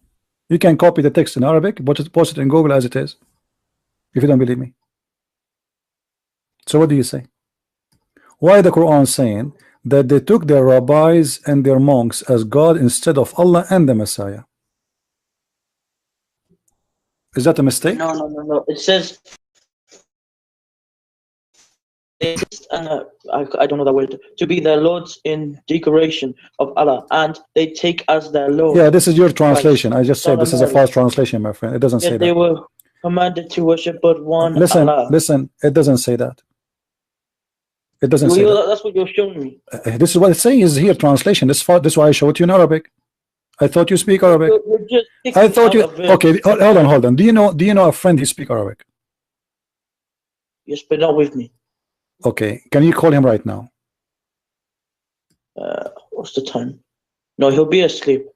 You can copy the text in Arabic, but post it in Google as it is, if you don't believe me. So what do you say? Why the Quran saying that they took their rabbis and their monks as God instead of Allah and the Messiah? Is that a mistake? No. It says I don't know that word, to be their lords in decoration of Allah, and they take as their lord. Yeah, this is your translation. I just said this is a false translation, my friend. It doesn't say that. They were commanded to worship but one Allah. Listen, it doesn't say that. It doesn't say that. That's what you're showing me. This is what it's saying is here translation. This is why I showed you in Arabic. I thought you speak Arabic. I thought you okay. Hold on. Do you know a friend who speak Arabic? Yes, but not with me. Okay, can you call him right now? What's the time? No, he'll be asleep.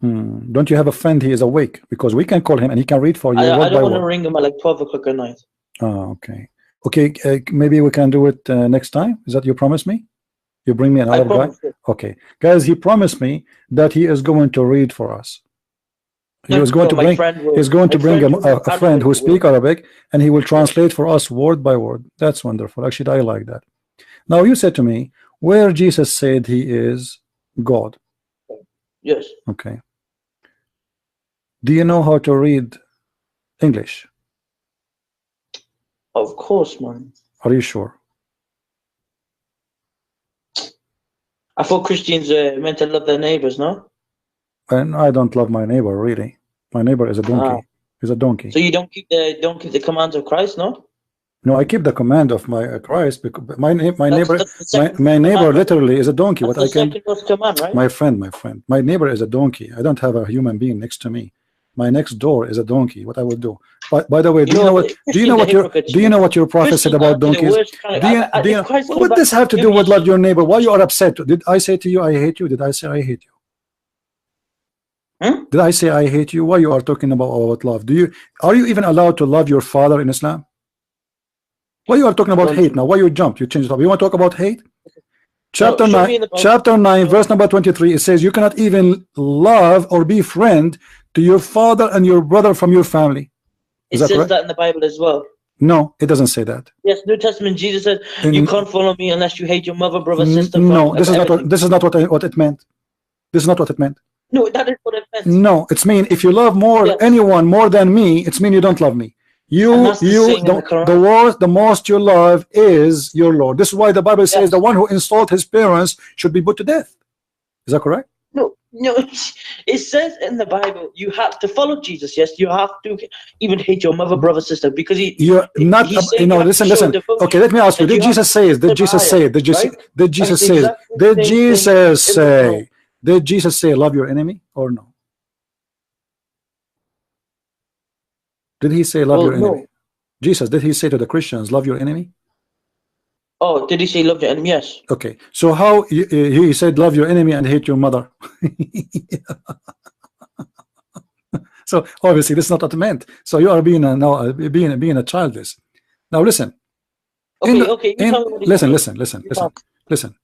Don't you have a friend? He is awake, because we can call him and he can read for you. I don't want to ring him at like 12 o'clock at night. Oh, okay. Okay, maybe we can do it next time. Is that you promise me? You bring me another guy? Okay, guys, he promised me that he is going to read for us. He's going to bring a friend who speaks Arabic, and he will translate for us word by word. That's wonderful. Actually, I like that. Now, you said to me where Jesus said he is God. Yes. Okay. Do you know how to read English? Of course, man. Are you sure? I thought Christians meant to love their neighbors, no? And I don't love my neighbor, really. My neighbor is a donkey. He's a donkey. So you don't keep the commands of Christ, no? No, I keep the command of my Christ, because my neighbor literally is a donkey. What I can, command, right? my friend, my neighbor is a donkey. I don't have a human being next to me. My next door is a donkey. What I would do? By the way, do you know what your prophet said about donkeys? What would this have to do with love your neighbor? Why you are upset? Did I say to you I hate you? Did I say I hate you? Did I say I hate you? Why you are talking about love? Are you even allowed to love your father in Islam? Why you are talking about hate now? Why you jump? You change the topic. You want to talk about hate? Chapter 9, verse number 23. It says you cannot even love or be friend to your father and your brother from your family. It says that in the Bible as well. No, it doesn't say that. Yes, New Testament. Jesus said, "You can't follow me unless you hate your mother, brother, sister." No, this is not what it meant. This is not what it meant. No, that is what it meant. No, it's mean if you love anyone more than me, it's mean you don't love me. The most you love is your Lord. This is why the Bible says the one who insults his parents should be put to death. Is that correct? No, it says in the Bible you have to follow Jesus. Yes, you have to even hate your mother, brother, sister, because you're not. Listen. Okay, let me ask you. Did Jesus say it? Did Jesus say it? Did Jesus say it? Did Jesus say? Did Jesus say love your enemy or no? Did he say love your enemy? Jesus, did he say to the Christians love your enemy? Oh, did he say love your enemy? Yes. Okay, so how he said love your enemy and hate your mother? So obviously this is not what it meant. So you are being a childless. Now listen. Listen.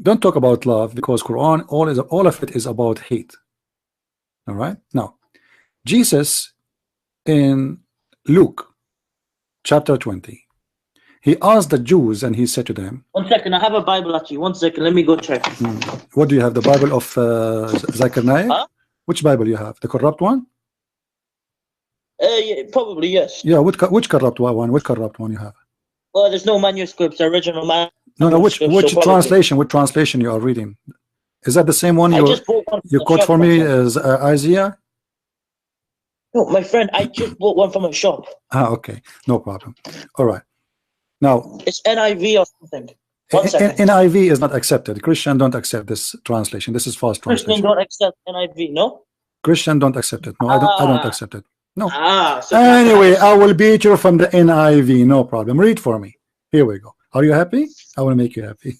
Don't talk about love, because Quran all of it is about hate. All right. Now, Jesus in Luke chapter 20, he asked the Jews and he said to them. 1 second, I have a Bible actually. 1 second, let me go check. What do you have? The Bible of Zechariah? Huh? Which Bible you have? The corrupt one? Yeah, probably yes. Yeah. Which corrupt one? Which corrupt one you have? Well, there's no manuscripts. Original manuscripts. No. Which translation? Which translation you are reading? Is that the same one you quote for me as Isaiah? No, my friend, I just bought one from a shop. Okay, no problem. All right. Now it's NIV or something. 1 second. NIV is not accepted. Christian don't accept this translation. This is false translation. Christian don't accept NIV, no? Christian don't accept it. No, I don't accept it. No. So anyway, I will beat you from the NIV. No problem. Read for me. Here we go. Are you happy? I will make you happy.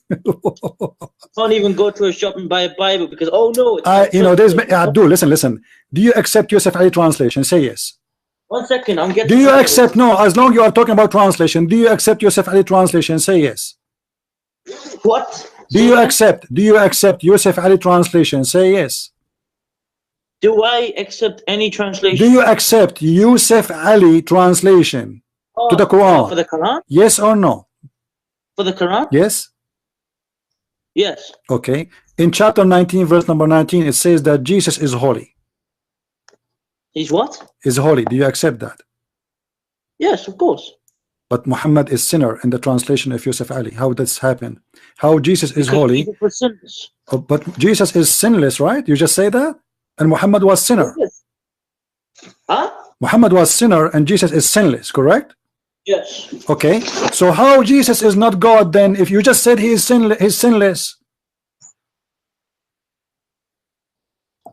Can't even go to a shop and buy a Bible because there's Abdul. Listen. Do you accept Yusuf Ali translation? Say yes. 1 second, I'm getting. Do you accept? No, as long as you are talking about translation, do you accept Yusuf Ali translation? Say yes. What? Do you accept Yusuf Ali translation? Say yes. Do I accept any translation? Do you accept Yusuf Ali translation to the Quran? For the Quran? Yes or no? For the Quran? Yes. Yes. Okay. In chapter 19, verse number 19, it says that Jesus is holy. He's what? Is holy. Do you accept that? Yes, of course. But Muhammad is sinner in the translation of Yusuf Ali. How does this happen? How Jesus is holy? But Jesus is sinless, right? You just say that? And Muhammad was sinner. Yes. Huh? Muhammad was sinner and Jesus is sinless, correct? Yes. Okay. So how Jesus is not God then if you just said he is sinless?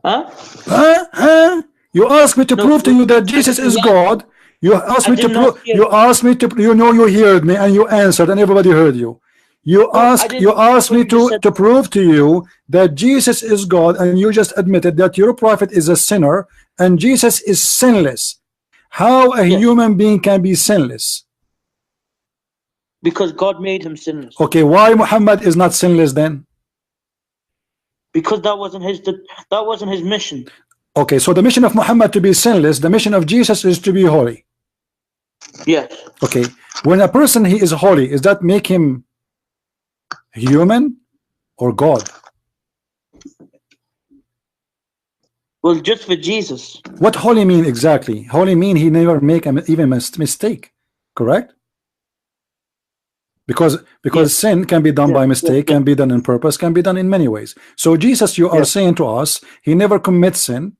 Huh? You asked me to prove to you that Jesus is God. You asked me to prove. You asked me to. You heard me and you answered, and everybody heard you. You asked me to prove to you that Jesus is God, and you just admitted that your prophet is a sinner and Jesus is sinless. How a human being can be sinless? Because God made him sinless. Okay, why Muhammad is not sinless then? Because that wasn't his mission. Okay, so the mission of Muhammad to be sinless, the mission of Jesus is to be holy. Yes. Okay, when a person he is holy, does that make him human or God? Well, just for Jesus. What holy mean exactly? Holy mean he never make even a mistake, correct? Because sin can be done by mistake, can be done in purpose, can be done in many ways. So Jesus, you are saying to us, he never commits sin,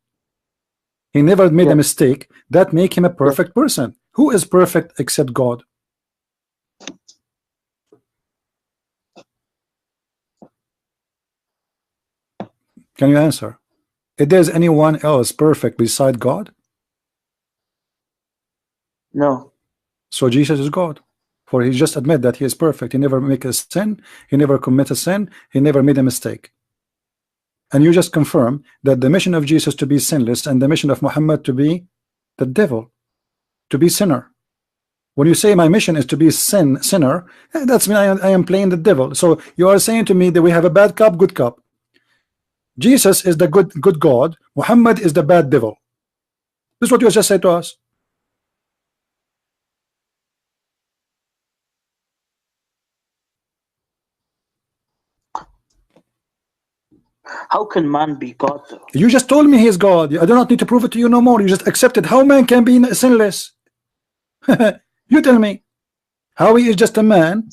he never made a mistake. That make him a perfect person. Who is perfect except God? Can you answer? Is there anyone else perfect beside God? No. So Jesus is God. For he just admit that he is perfect. He never make a sin. He never commit a sin. He never made a mistake. And you just confirm that the mission of Jesus to be sinless and the mission of Muhammad to be the devil, to be sinner. When you say my mission is to be sinner, that's mean I am playing the devil. So you are saying to me that we have a bad cop, good cop. Jesus is the good God. Muhammad is the bad devil. This is what you just said to us. How can man be God though? You just told me he is God. I do not need to prove it to you no more. You just accepted. How man can be sinless? You tell me. How he is just a man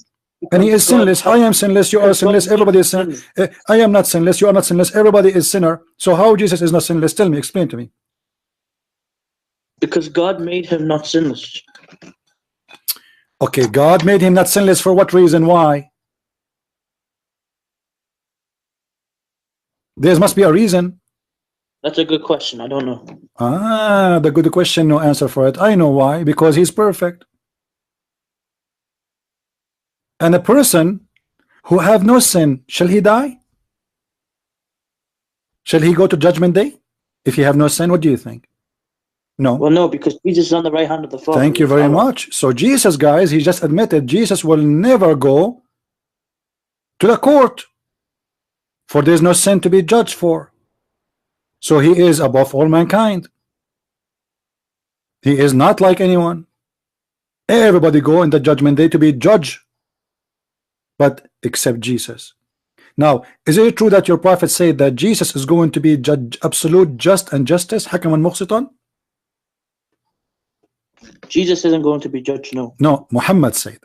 and he is sinless. I am sinless. You are sinless. Everybody is sinless. I am not sinless. You are not sinless. Everybody is sinner. So how Jesus is not sinless? Tell me. Explain to me. Because God made him not sinless. Okay, God made him not sinless for what reason? Why? There must be a reason. That's a good question. I don't know. Ah, the good question, no answer for it. I know why. Because he's perfect. And a person who have no sin, shall he die? Shall he go to judgment day if he have no sin? What do you think? No. Well, no, because Jesus is on the right hand of the Father. Thank you very much. So Jesus, guys, he just admitted Jesus will never go to the court, for there is no sin to be judged for. So he is above all mankind. He is not like anyone. Everybody go in the judgment day to be judged, but except Jesus. Now, is it true that your prophet said that Jesus is going to be judge, absolute just and justice, hakaman muqsitan? Jesus isn't going to be judged, no. No, Muhammad said.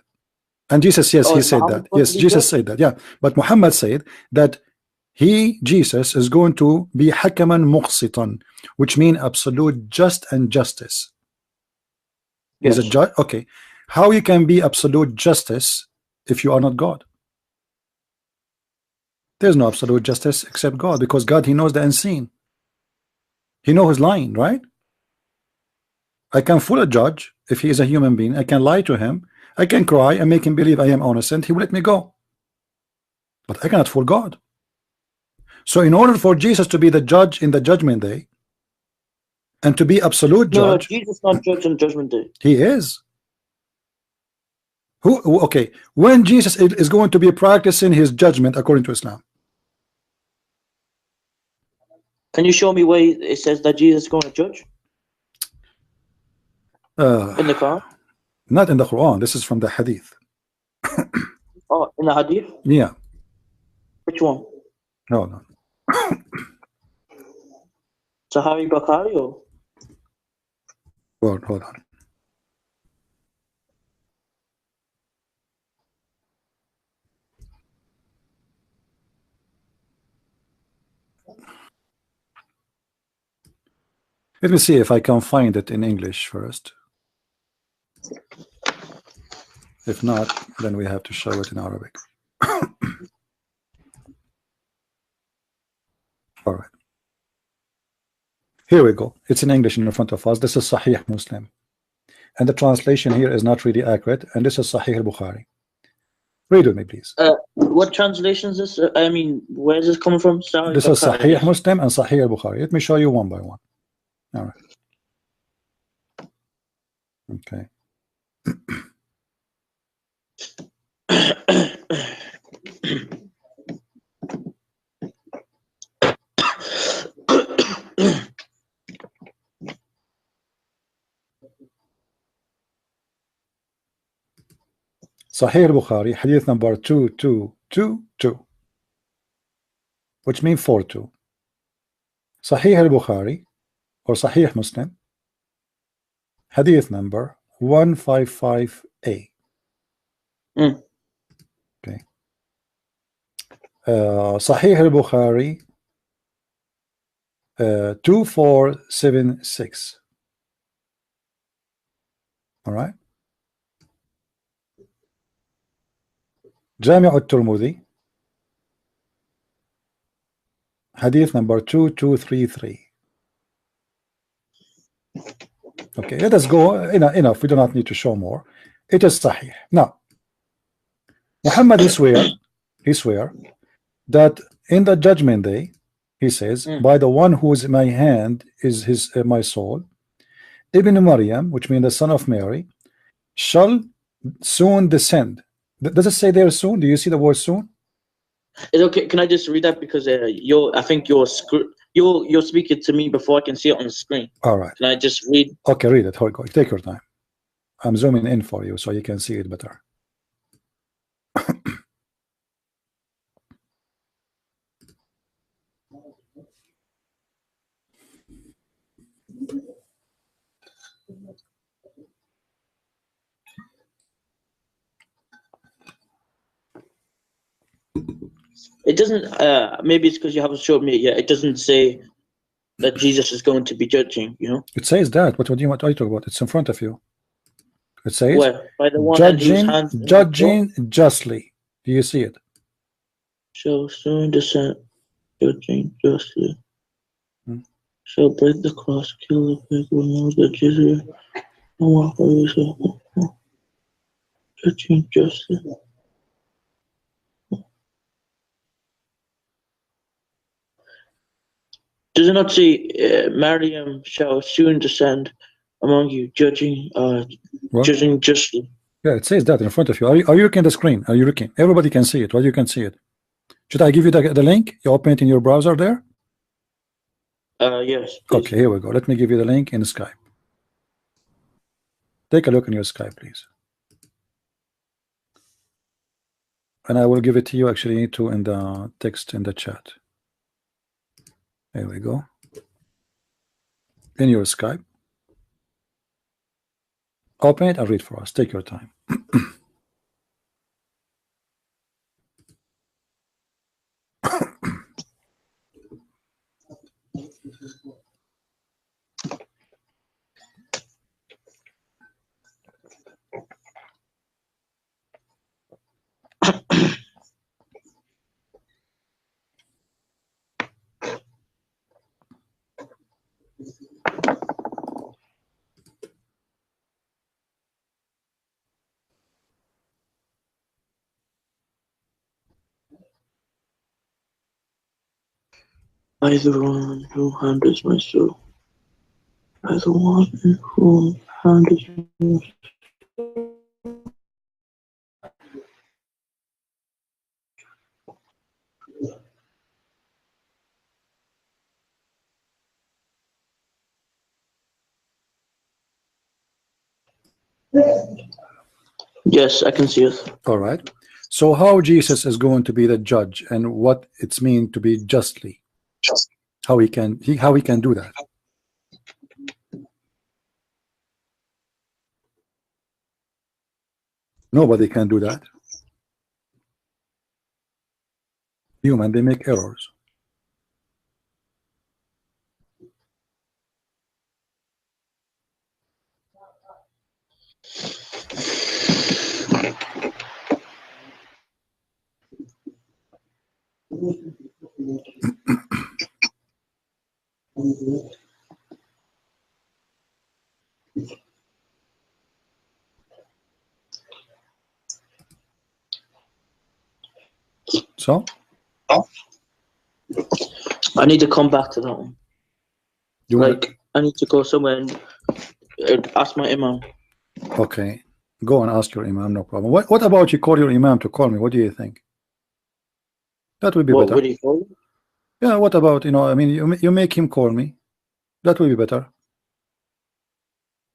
And Jesus, yes, he said that. Yes, Jesus said that. Yeah, but Muhammad said that he, Jesus, is going to be hakaman muqsitan, which means absolute just and justice. Yes. Is a judge. Okay, how you can be absolute justice if you are not God? There's no absolute justice except God, because God, he knows the unseen. He knows his lying, right? I can fool a judge if he is a human being. I can lie to him. I can cry and make him believe I am innocent. He will let me go. But I cannot fool God. So in order for Jesus to be the judge in the judgment day and to be absolute judge, no, Jesus is not judge on judgment day. He is. Who? Okay, when Jesus is going to be practicing his judgment according to Islam? Can you show me where it says that Jesus is going to judge? In the Quran? Not in the Quran. This is from the Hadith. Oh, in the Hadith? Yeah. Which one? No. Sahih Bukhari or? Hold on. Let me see if I can find it in English first. If not, then we have to show it in Arabic. All right. Here we go. It's in English in front of us. This is Sahih Muslim. And the translation here is not really accurate. And this is Sahih Bukhari. Read with me, please. What translation is this? I mean, where is this coming from? Sorry, this is Sahih Muslim and Sahih Bukhari. Let me show you one by one. All right. Okay. Sahih Bukhari, hadith number 2222, which means 42. Sahih al-Bukhari or Sahih Muslim, hadith number 155A. Okay. Sahih al-Bukhari 2476. All right. Jami' al-Tirmidhi, hadith number 2233. Okay, let us go. Enough. We do not need to show more. It is Sahih. Now, Muhammad he swear that in the judgment day, he says, by the one whose my hand is his my soul, Ibn Maryam, which means the son of Mary, shall soon descend. Does it say there soon? Do you see the word soon? It's okay. Can I just read that because I think you're speaking to me before I can see it on the screen. All right. Can I just read? Okay, read it. Hold on. Take your time. I'm zooming in for you so you can see it better. It doesn't. Maybe it's because you haven't showed me it yet. It doesn't say that Jesus is going to be judging. You know. It says that. What are you talking about? It's in front of you. It says Where? By the one judging justly. Do you see it? Shall soon descend, judging justly. Shall break the cross, kill the pig, remove the jizya, and walk away, judging justly. Does it not say, Maryam shall soon descend among you, judging justly? Yeah, it says that in front of you. Are you looking at the screen? Are you looking? Everybody can see it. Well, you can see it. Should I give you the link? You open it in your browser there? Yes. Please. Okay, here we go. Let me give you the link in Skype. Take a look in your Skype, please. And I will give it to you actually too in the text in the chat. There we go. In your Skype. Open it and read for us. Take your time. By the one who handles my soul. By the one who handles my soul. Yes, I can see it. All right. So how Jesus is going to be the judge and what it's mean to be justly? How he can do that? Nobody can do that. Human, they make errors. So I need to come back to that one. I need to go somewhere and ask my imam. Okay, go and ask your imam, no problem. What about you call your imam to call me? What do you think? That would be better. What would he call you? Yeah, what about, I mean, you make him call me. That will be better.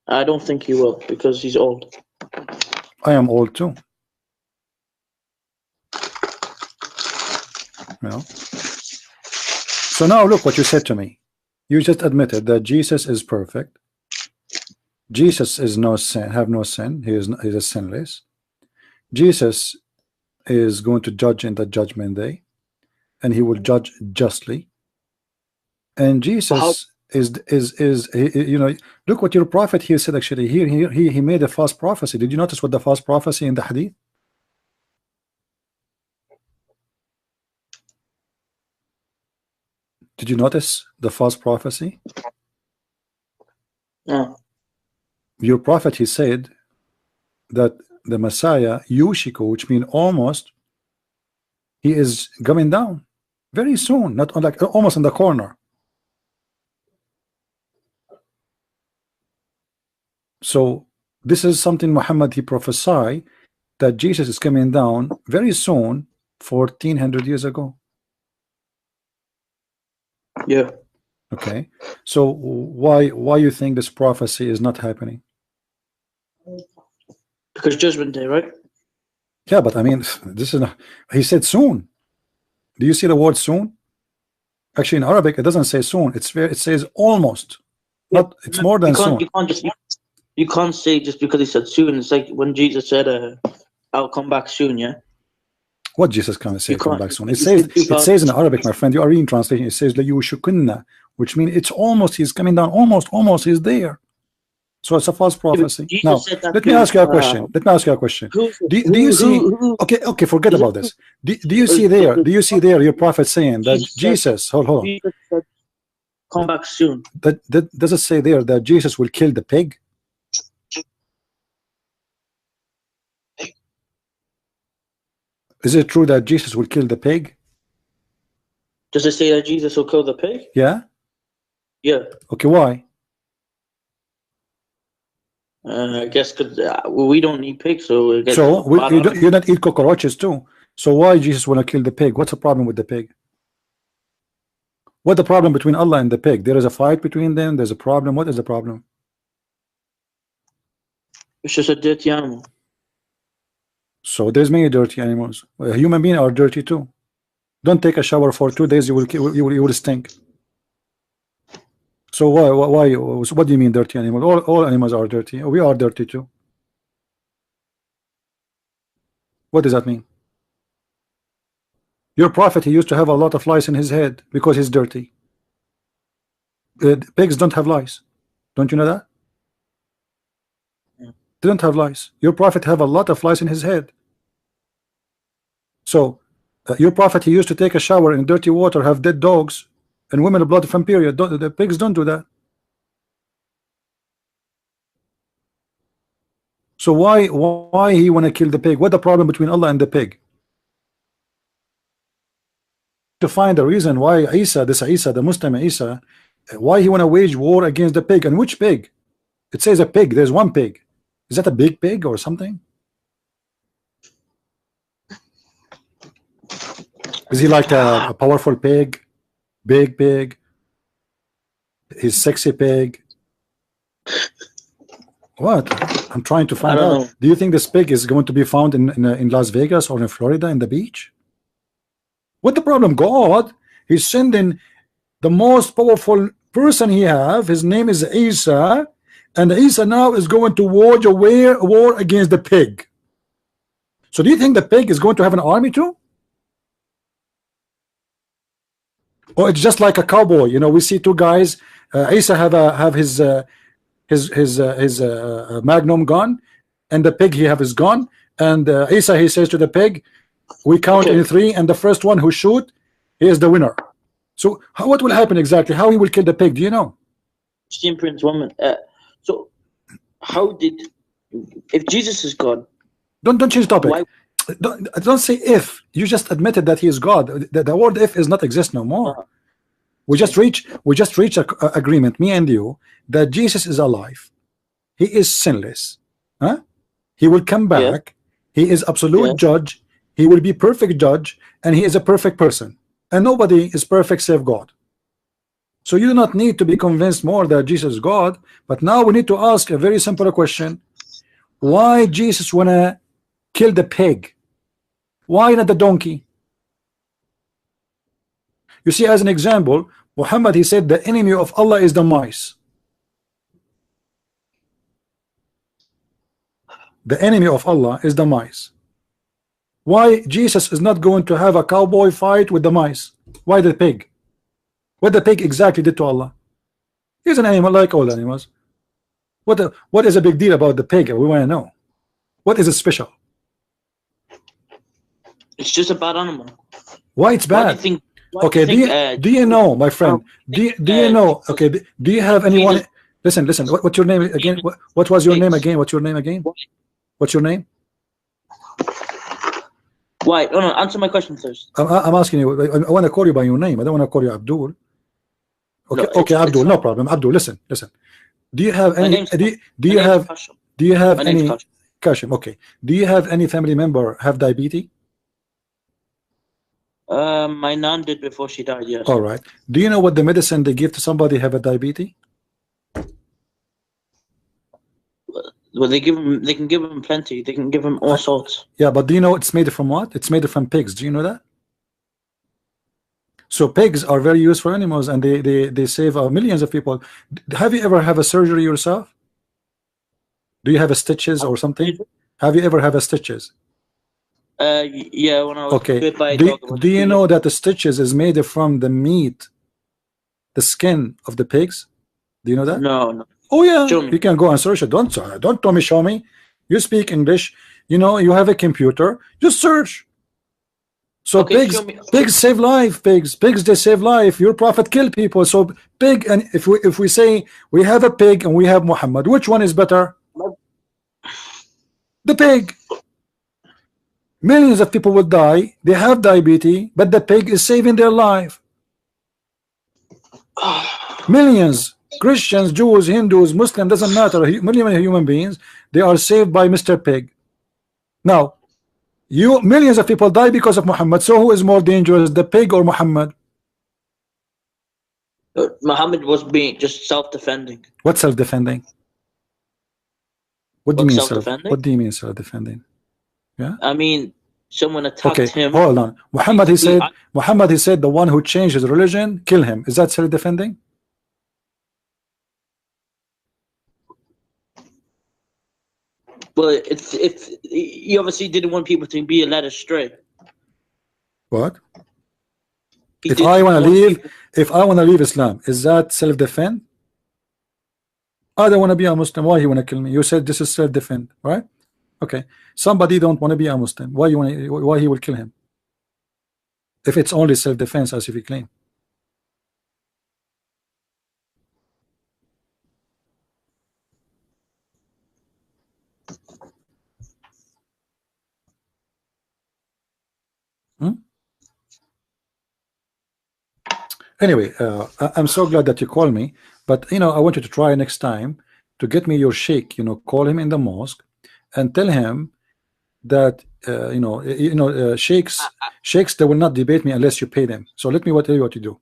I don't think he will because he's old. I am old too. So now look what you said to me. You just admitted that Jesus is perfect. Jesus is no sin, have no sin. He is sinless. Jesus is going to judge in the judgment day, and he will judge justly. And Jesus look what your prophet here said. Actually, he made a false prophecy. Did you notice what the false prophecy in the hadith? Did you notice the false prophecy? No. Your prophet, he said that the Messiah, Yushiku, which means almost, he is coming down very soon, not like almost in the corner. So this is something Muhammad he prophesied that Jesus is coming down very soon, 1400 years ago. Yeah. Okay. So why you think this prophecy is not happening? Because judgment day, right? Yeah, but I mean, this is not, he said soon. Do you see the word soon? Actually, in Arabic, it doesn't say soon. It says almost. Not. It's more than soon. You can't say just because he said soon. It's like when Jesus said, "I'll come back soon." Yeah. What Jesus can say come back soon? It says in Arabic, my friend. You are reading translation. It says la, which means it's almost, he's coming down. Almost he's there. So it's a false prophecy. Now let me ask you a question. Do you see? Okay, forget about this. Do you see there? Do you see there your prophet saying that Jesus? Hold on. Come back soon. Does it say there that Jesus will kill the pig? Is it true that Jesus will kill the pig? Does it say that Jesus will kill the pig? Yeah. Yeah. Okay, why? I guess because we don't eat pigs, so you don't eat cockroaches too. So why Jesus want to kill the pig? What's the problem with the pig? What's the problem between Allah and the pig? There is a fight between them. There's a problem. What is the problem? It's just a dirty animal. So there's many dirty animals. Human beings are dirty too. Don't take a shower for 2 days. You will stink. So why? What do you mean dirty animals? All animals are dirty. We are dirty too. What does that mean? Your prophet, he used to have a lot of lice in his head because he's dirty. Pigs don't have lice. Don't you know that? They don't have lice. Your prophet have a lot of lice in his head. So your prophet, he used to take a shower in dirty water, have dead dogs and women with blood from period. The pigs don't do that. So why he want to kill the pig? What the problem between Allah and the pig? To find the reason why Isa, the Muslim Isa, why he want to wage war against the pig. And which pig? It says a pig. There's one pig. Is that a big pig or something? Is he like a powerful pig? Big pig? His sexy pig? What? I'm trying to find out. Know. Do you think this pig is going to be found in Las Vegas or in Florida in the beach? What the problem? God, he's sending the most powerful person he have. His name is Isa, and Isa now is going to wage a war against the pig. So do you think the pig is going to have an army too? Or it's just like a cowboy? You know, we see two guys. Isa have his Magnum gun, and the pig he have his gun. And Isa, he says to the pig, we count in 3, and the first one who shoot, he is the winner. So what will happen exactly? How he will kill the pig? Do you know? Prince woman. So how did, if Jesus is God? Don't change topic. Don't say if. You just admitted that he is God. The word if is not exist no more. We just reach a agreement, me and you, that Jesus is alive. He is sinless. Huh? He will come back. Yeah. He is absolute judge. He will be perfect judge, and he is a perfect person. And nobody is perfect save God. So you do not need to be convinced more that Jesus is God. But now we need to ask a very simple question. Why Jesus wanna kill the pig? Why not the donkey? You see, as an example, Muhammad, he said the enemy of Allah is the mice. The enemy of Allah is the mice. Why Jesus is not going to have a cowboy fight with the mice? Why the pig? What the pig exactly did to Allah? He's an animal like all animals. What is a big deal about the pig? We want to know. What is it special? It's just a bad animal. Why it's bad? Okay, do you know, my friend? Do you know? Okay, do you have anyone? Listen. What's your name again? What was your name again? What's your name again? What's your name? Why? Oh no, answer my question first. I'm asking you. I want to call you by your name. I don't want to call you Abdul. Okay, no, okay, Abdul. No problem. Abdul, listen. Do you have any? Do you have any? Kashim. Okay. Do you have any family member have diabetes? My nan did before she died. Yes. All right. Do you know what the medicine they give to somebody have a diabetes? Well, they can give them plenty. They can give them all sorts. Yeah, but do you know it's made from what? It's made from pigs. Do you know that? So pigs are very useful animals, and they save millions of people. Have you ever have a surgery yourself? Do you have a stitches or something? Have you ever have a stitches? Yeah, when I was bit by a do, dog. do you know that the stitches is made from the meat, the skin of the pigs? Do you know that? No. Oh yeah, you can go and search it. Don't tell me, show me. You speak English, you know, you have a computer, just search. So okay, pigs save life. Pigs they save life. Your prophet kill people. So pig, and if we say we have a pig and we have Muhammad, which one is better? The pig. Millions of people will die. They have diabetes, but the pig is saving their life. Millions, Christians, Jews, Hindus, Muslims, doesn't matter. Millions of human beings, they are saved by Mr. Pig. Now, millions of people die because of Muhammad. So who is more dangerous, the pig or Muhammad? Muhammad was being just self-defending. What self-defending? What do you mean self-defending? What do you mean self-defending? Yeah. I mean, someone attacked him. Hold on. Muhammad, he said, the one who changed his religion, kill him. Is that self-defending? But if he obviously didn't want people to be led astray. What? If I want to leave Islam, is that self-defense? I don't want to be a Muslim. Why you want to kill me? You said this is self-defense, right? Okay. Somebody don't want to be a Muslim. Why he will kill him? If it's only self-defense, as if he claim. Anyway, I'm so glad that you called me, but you know, I want you to try next time to get me your sheikh. You know, call him in the mosque and tell him that sheikhs they will not debate me unless you pay them. So let me tell you what you do.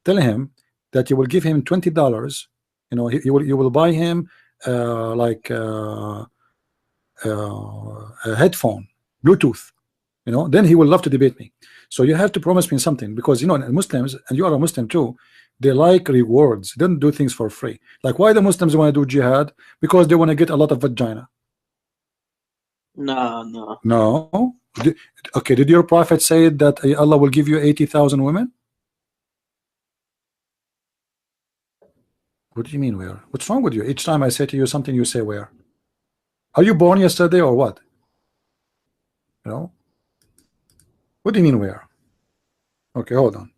Tell him that you will give him $20. You know, you will buy him a headphone, Bluetooth. You know, then he will love to debate me. So you have to promise me something, because you know, Muslims, and you are a Muslim too, they like rewards. They don't do things for free. Like, why the Muslims want to do jihad? Because they want to get a lot of vagina. No. Okay, did your prophet say that Allah will give you 80,000 women? What do you mean where? What's wrong with you? Each time I say to you something, you say where? Are you born yesterday or what? You know? What do you mean where? Okay, hold on.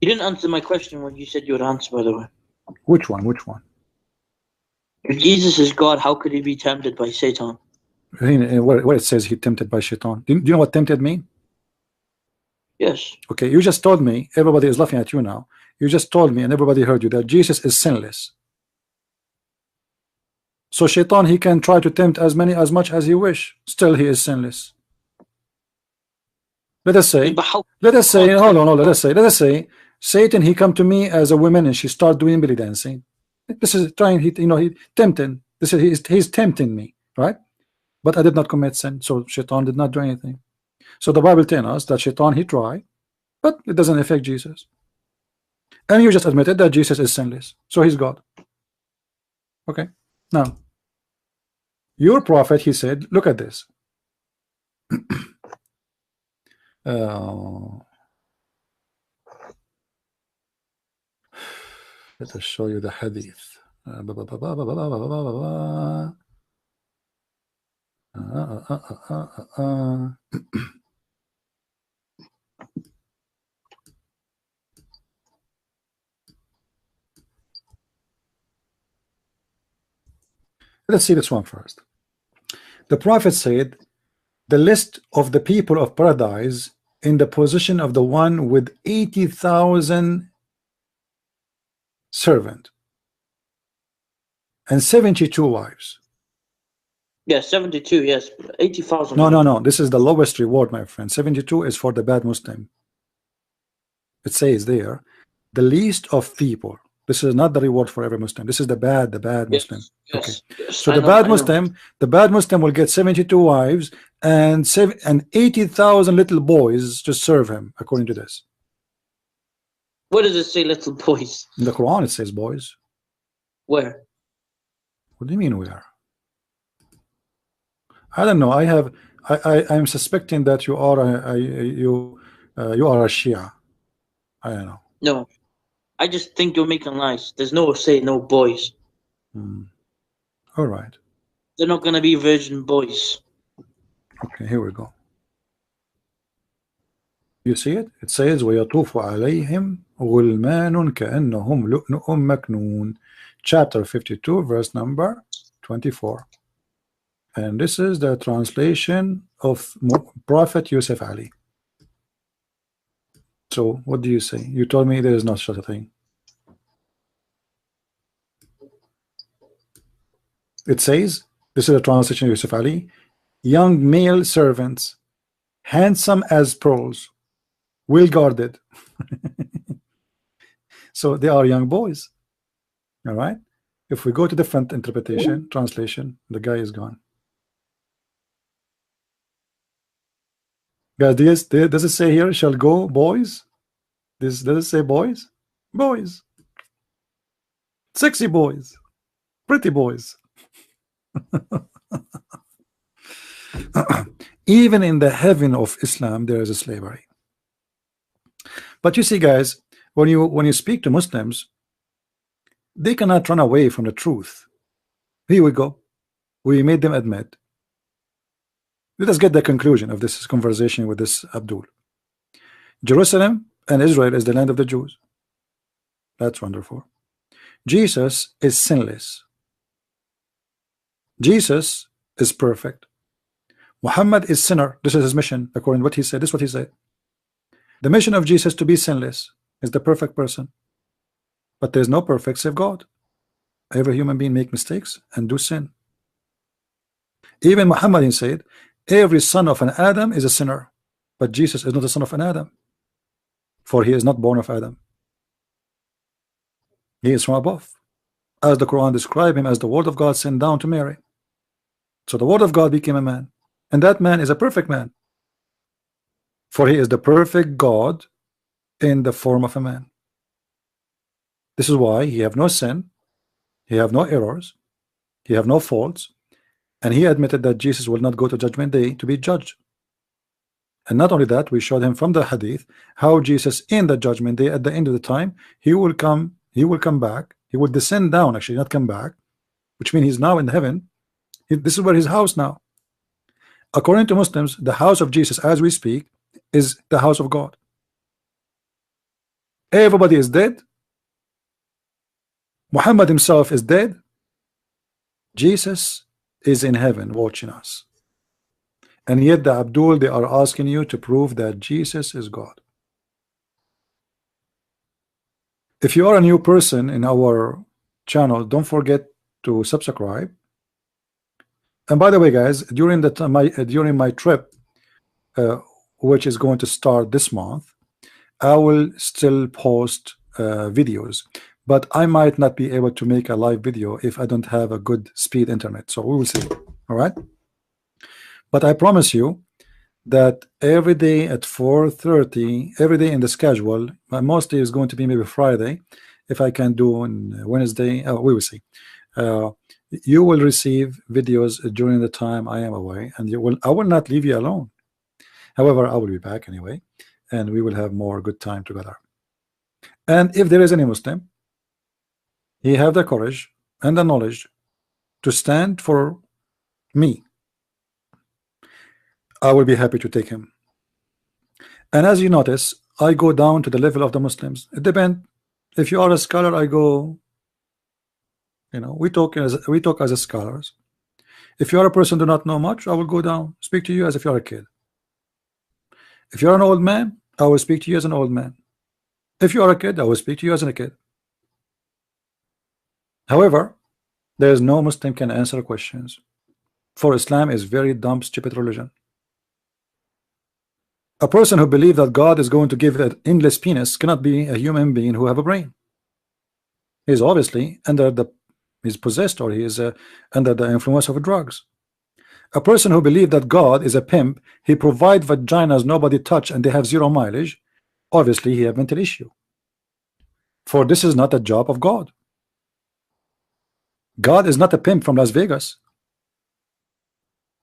You didn't answer my question when you said you would answer, by the way. Which one? Which one? If Jesus is God, how could he be tempted by Satan? Where it says he tempted by Shaitan. Do you know what tempted mean? Yes. Okay, you just told me, everybody is laughing at you now. You just told me and everybody heard you that Jesus is sinless. So Shaitan, he can try to tempt as much as he wish. Still he is sinless. Let us say, let us say, Satan, he come to me as a woman and she start doing belly dancing. This is trying, he tempting. He's tempting me, right? But I did not commit sin, so Shaitan did not do anything. So the Bible tells us that Shaitan, he tried, but it doesn't affect Jesus. And you just admitted that Jesus is sinless, so he's God. Okay, now your prophet, he said, look at this. Let us show you the hadith. Let's see this one first. The prophet said, the list of the people of paradise in the position of the one with 80,000 servants and 72 wives. Yes, 72, yes. 80,000. No. This is the lowest reward, my friend. 72 is for the bad Muslim. It says there, the least of people. This is not the reward for every Muslim. This is the bad Muslim. Okay. Yes, so the bad Muslim will get 72 wives and 80,000 little boys to serve him, according to this. Where does it say little boys? In the Quran it says boys. Where? What do you mean where? I don't know. I I'm suspecting that you are you are a Shia. I don't know. No, I just think you're making lies. There's no say no boys. All right. They're not gonna be virgin boys. Okay, here we go. You see it? It says وَيَطُوفُ عَلَيْهِمْ غُلْمَانٌ كَأَنَّهُمْ لُؤْلُؤٌ مَكْنُونٌ. Chapter 52, verse number 24. And this is the translation of Prophet Yusuf Ali. So what do you say? You told me there is not such a thing. It says, this is a translation of Yusuf Ali, young male servants, handsome as pearls, well guarded. So they are young boys. All right. If we go to different interpretation, translation, the guy is gone. Guys, does it say here shall go boys? Does it say boys? Boys. Sexy boys. Pretty boys. Even in the heaven of Islam there is a slavery. But you see, guys, when you speak to Muslims, they cannot run away from the truth. Here we go. We made them admit. Let us get the conclusion of this conversation with this Abdul. Jerusalem and Israel is the land of the Jews. That's wonderful. Jesus is sinless. Jesus is perfect. Muhammad is sinner. This is his mission, according to what he said. This is what he said. The mission of Jesus to be sinless is the perfect person. But there's no perfect save God. Every human being make mistakes and do sin. Even Muhammad said, every son of an Adam is a sinner. But Jesus is not a son of an Adam. For he is not born of Adam. He is from above. As the Quran describes him as the word of God sent down to Mary. So the word of God became a man. And that man is a perfect man. For he is the perfect God in the form of a man. This is why he have no sin, he have no errors, he have no faults, and he admitted that Jesus will not go to judgment day to be judged. And not only that, we showed him from the hadith how Jesus in the judgment day at the end of the time, he will come back, he will descend down, actually not come back, which means he's now in heaven. This is where his house now. According to Muslims, the house of Jesus as we speak is the house of God. Everybody is dead. Muhammad himself is dead. Jesus is in heaven watching us. And yet the Abdul, they are asking you to prove that Jesus is God. If you are a new person in our channel, don't forget to subscribe. And by the way, guys, during my trip, which is going to start this month, I will still post videos. But I might not be able to make a live video if I don't have a good speed internet. So we will see. All right. But I promise you that every day at 4:30, every day in the schedule, mostly is going to be maybe Friday. If I can do on Wednesday, we will see. You will receive videos during the time I am away, and I will not leave you alone. However, I will be back anyway, and we will have more good time together. And if there is any Muslim, he have the courage and the knowledge to stand for me, I will be happy to take him. And as you notice, I go down to the level of the Muslims. It depends. If you are a scholar, I go, we talk as a scholars. If you are a person who do not know much, I will go down, speak to you as if you are a kid. If you are an old man, I will speak to you as an old man. If you are a kid, I will speak to you as a kid. However, there is no Muslim can answer questions, for Islam is very dumb, stupid religion. A person who believes that God is going to give an endless penis cannot be a human being who have a brain. He is obviously he's possessed, or he is under the influence of drugs. A person who believes that God is a pimp, he provides vaginas nobody touch and they have 0 mileage, obviously he have mental issue. For this is not a job of God. God is not a pimp from Las Vegas.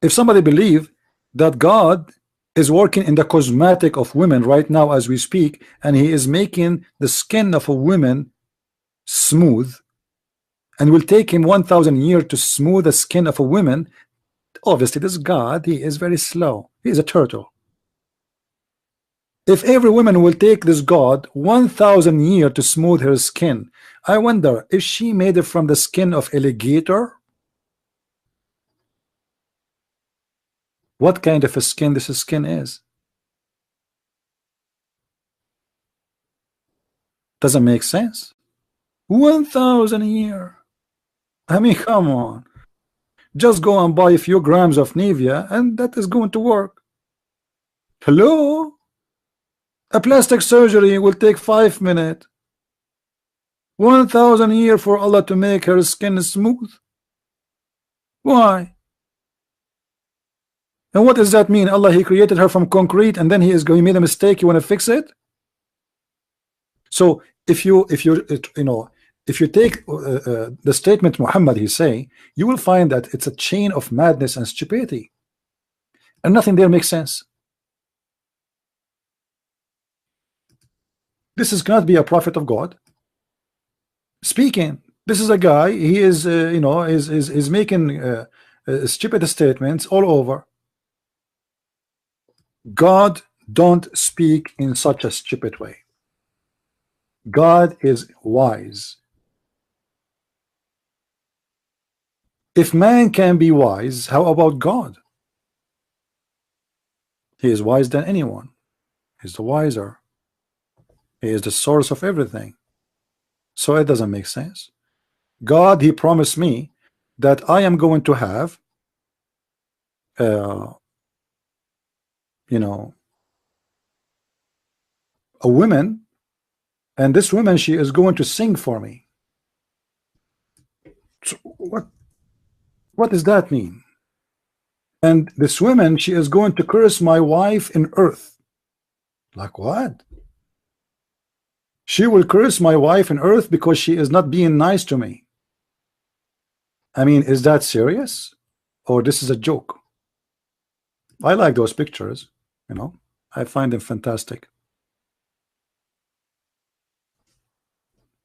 If somebody believe that God is working in the cosmetic of women right now as we speak, and he is making the skin of a woman smooth, and will take him 1,000 years to smooth the skin of a woman. Obviously this God, he is very slow. He is a turtle. If every woman will take this God 1,000 years to smooth her skin, I wonder if she made it from the skin of alligator. What kind of a skin this skin is? Doesn't make sense. 1,000 a year. I mean, come on. Just go and buy a few grams of Nivea and that is going to work. Hello? A plastic surgery will take 5 minutes. 1,000 a year for Allah to make her skin smooth. Why? And what does that mean? Allah, he created her from concrete and then he made a mistake, you want to fix it? So if you take the statement Muhammad he say, you will find that it's a chain of madness and stupidity, and nothing there makes sense. This is cannot be a prophet of God speaking. This is a guy, he is is making stupid statements all over. God don't speak in such a stupid way. God is wise. If man can be wise, how about God? He is wise than anyone. He's the wiser. He is the source of everything. So it doesn't make sense. God, he promised me that I am going to have a woman, and this woman, she is going to sing for me. So what does that mean? And this woman, she is going to curse my wife in earth. Like what? She will curse my wife in earth because she is not being nice to me. I mean, is that serious? Or this is a joke? I like those pictures, I find them fantastic.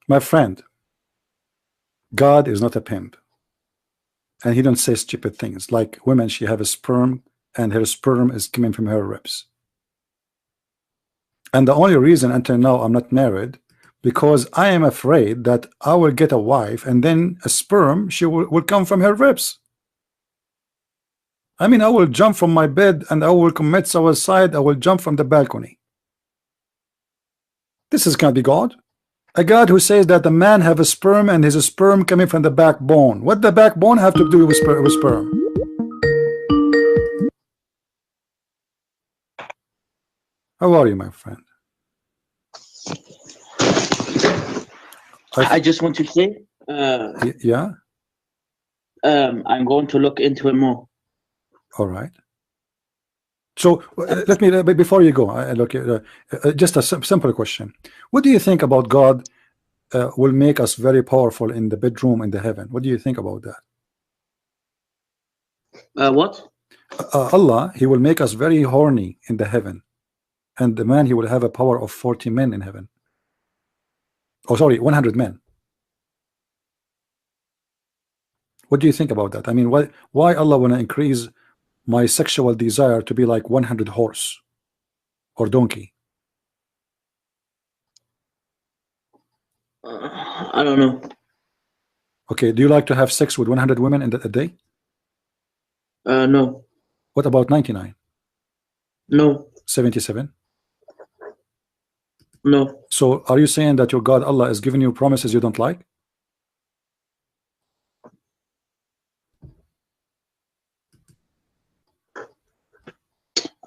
My friend, God is not a pimp, and he don't say stupid things like women, she have a sperm and her sperm is coming from her ribs. And the only reason until now I'm not married, because I am afraid that I will get a wife and then a sperm, she will come from her ribs. I mean, I will jump from my bed and I will commit suicide. I will jump from the balcony. This is can't be God. A God who says that the man have a sperm and his sperm coming from the backbone. What the backbone have to do with sperm? How are you, my friend? I just want to say, yeah. I'm going to look into it more. All right. So let me before you go, just a simple question. What do you think about God will make us very powerful in the bedroom in the heaven? What do you think about that? What? Allah, he will make us very horny in the heaven, and the man, he will have a power of 40 men in heaven. Oh, sorry, 100 men. What do you think about that? I mean, why Allah want to increase my sexual desire to be like 100 horse or donkey? I don't know. Okay, do you like to have sex with 100 women in a day? No. What about 99? No. 77? No. So are you saying that your God Allah is giving you promises you don't like?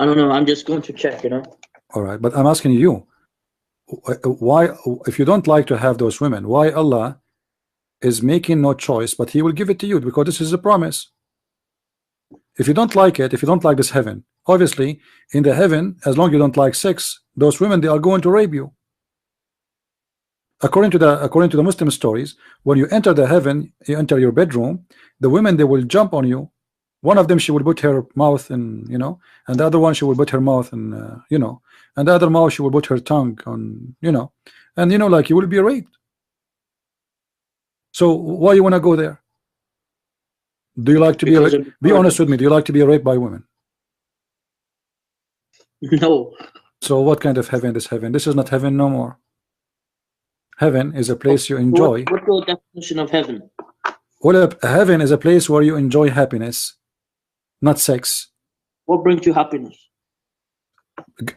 I don't know. I'm just going to check, All right, but I'm asking you, why, if you don't like to have those women, why Allah is making no choice, but he will give it to you because this is a promise. If you don't like it, if you don't like this heaven, obviously in the heaven, as long as you don't like sex, those women, they are going to rape you. According to the Muslim stories, when you enter the heaven, you enter your bedroom, the women, they will jump on you One of them she will put her mouth in, you know, and the other one she will put her mouth in, you know, and the other mouth she will put her tongue on, you know, and you know, like you will be raped. So why you want to go there? Do you like to be honest with me? Do you like to be raped by women? No. So what kind of heaven is heaven? This is not heaven no more. Heaven is a place you enjoy. What's the definition of heaven? Well, heaven is a place where you enjoy happiness, not sex. What brings you happiness?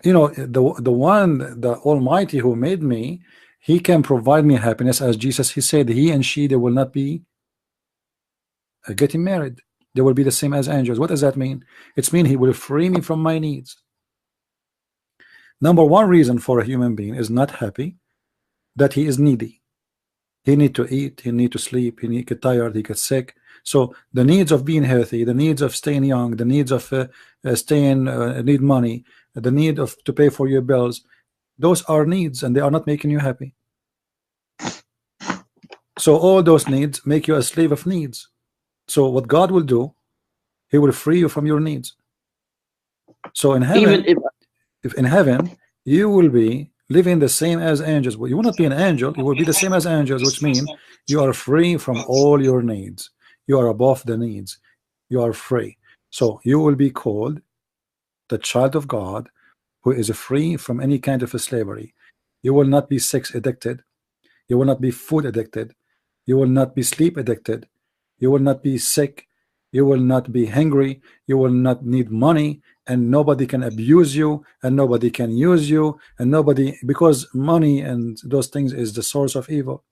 You know, the Almighty who made me, He can provide me happiness. As Jesus, He said, he and she, they will not be getting married. They will be the same as angels. What does that mean? It's mean He will free me from my needs. Number one reason for a human being is not happy, that he is needy. He need to eat, he need to sleep, he need to get tired, he gets sick. So the needs of being healthy, the needs of staying young, the needs of need money, the need of to pay for your bills, those are needs, and they are not making you happy. So all those needs make you a slave of needs. So what God will do, He will free you from your needs. So in heaven, if in heaven you will be living the same as angels, well, you will not be an angel, you will be the same as angels, which means you are free from all your needs. You are above the needs. You are free. So you will be called the child of God, who is free from any kind of slavery. You will not be sex addicted. You will not be food addicted. You will not be sleep addicted. You will not be sick. You will not be hungry. You will not need money, and nobody can abuse you, and nobody can use you, and nobody, because money and those things is the source of evil.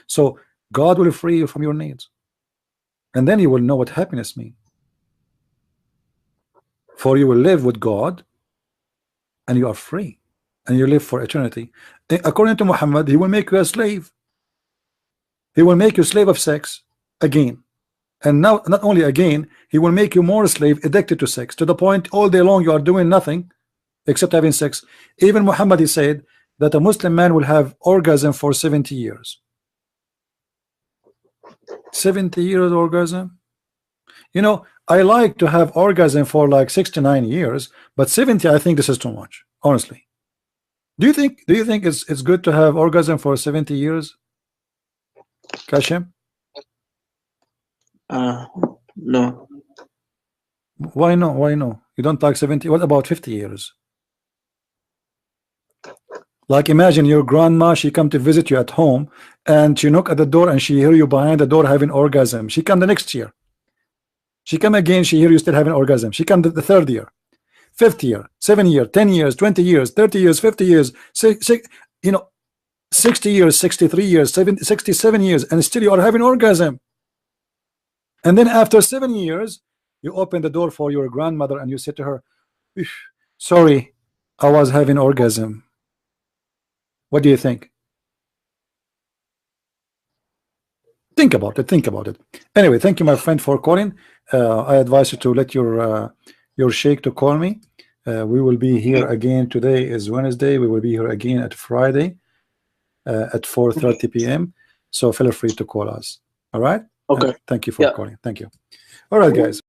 So God will free you from your needs, and then you will know what happiness means. For you will live with God, and you are free, and you live for eternity. According to Muhammad, He will make you a slave. He will make you slave of sex again. And now, not only again, He will make you more a slave, addicted to sex, to the point all day long you are doing nothing except having sex. Even Muhammad, he said that a Muslim man will have orgasm for 70 years. 70 years orgasm. You know, I like to have orgasm for like 69 years, but 70, I think this is too much, honestly. Do you think it's good to have orgasm for 70 years, Kashim? No. Why no? Why no? You don't like 70? What about 50 years? Like imagine your grandma, she come to visit you at home, and she knock at the door, and she hear you behind the door having orgasm. She come the next year. She come again, she hear you still having orgasm. She come the third year, fifth year, 7 year, 10 years, 20 years, 30 years, 50 years, 60 years, 63 years, 67 years, and still you are having orgasm. And then after 7 years, you open the door for your grandmother and you say to her, sorry, I was having orgasm. What do you think? Think about it. Think about it. Anyway, thank you, my friend, for calling. I advise you to let your sheikh to call me. We will be here again. Today is Wednesday. We will be here again at Friday at 4:30 p.m. So feel free to call us. All right. Okay. Thank you for calling. Thank you. All right, guys.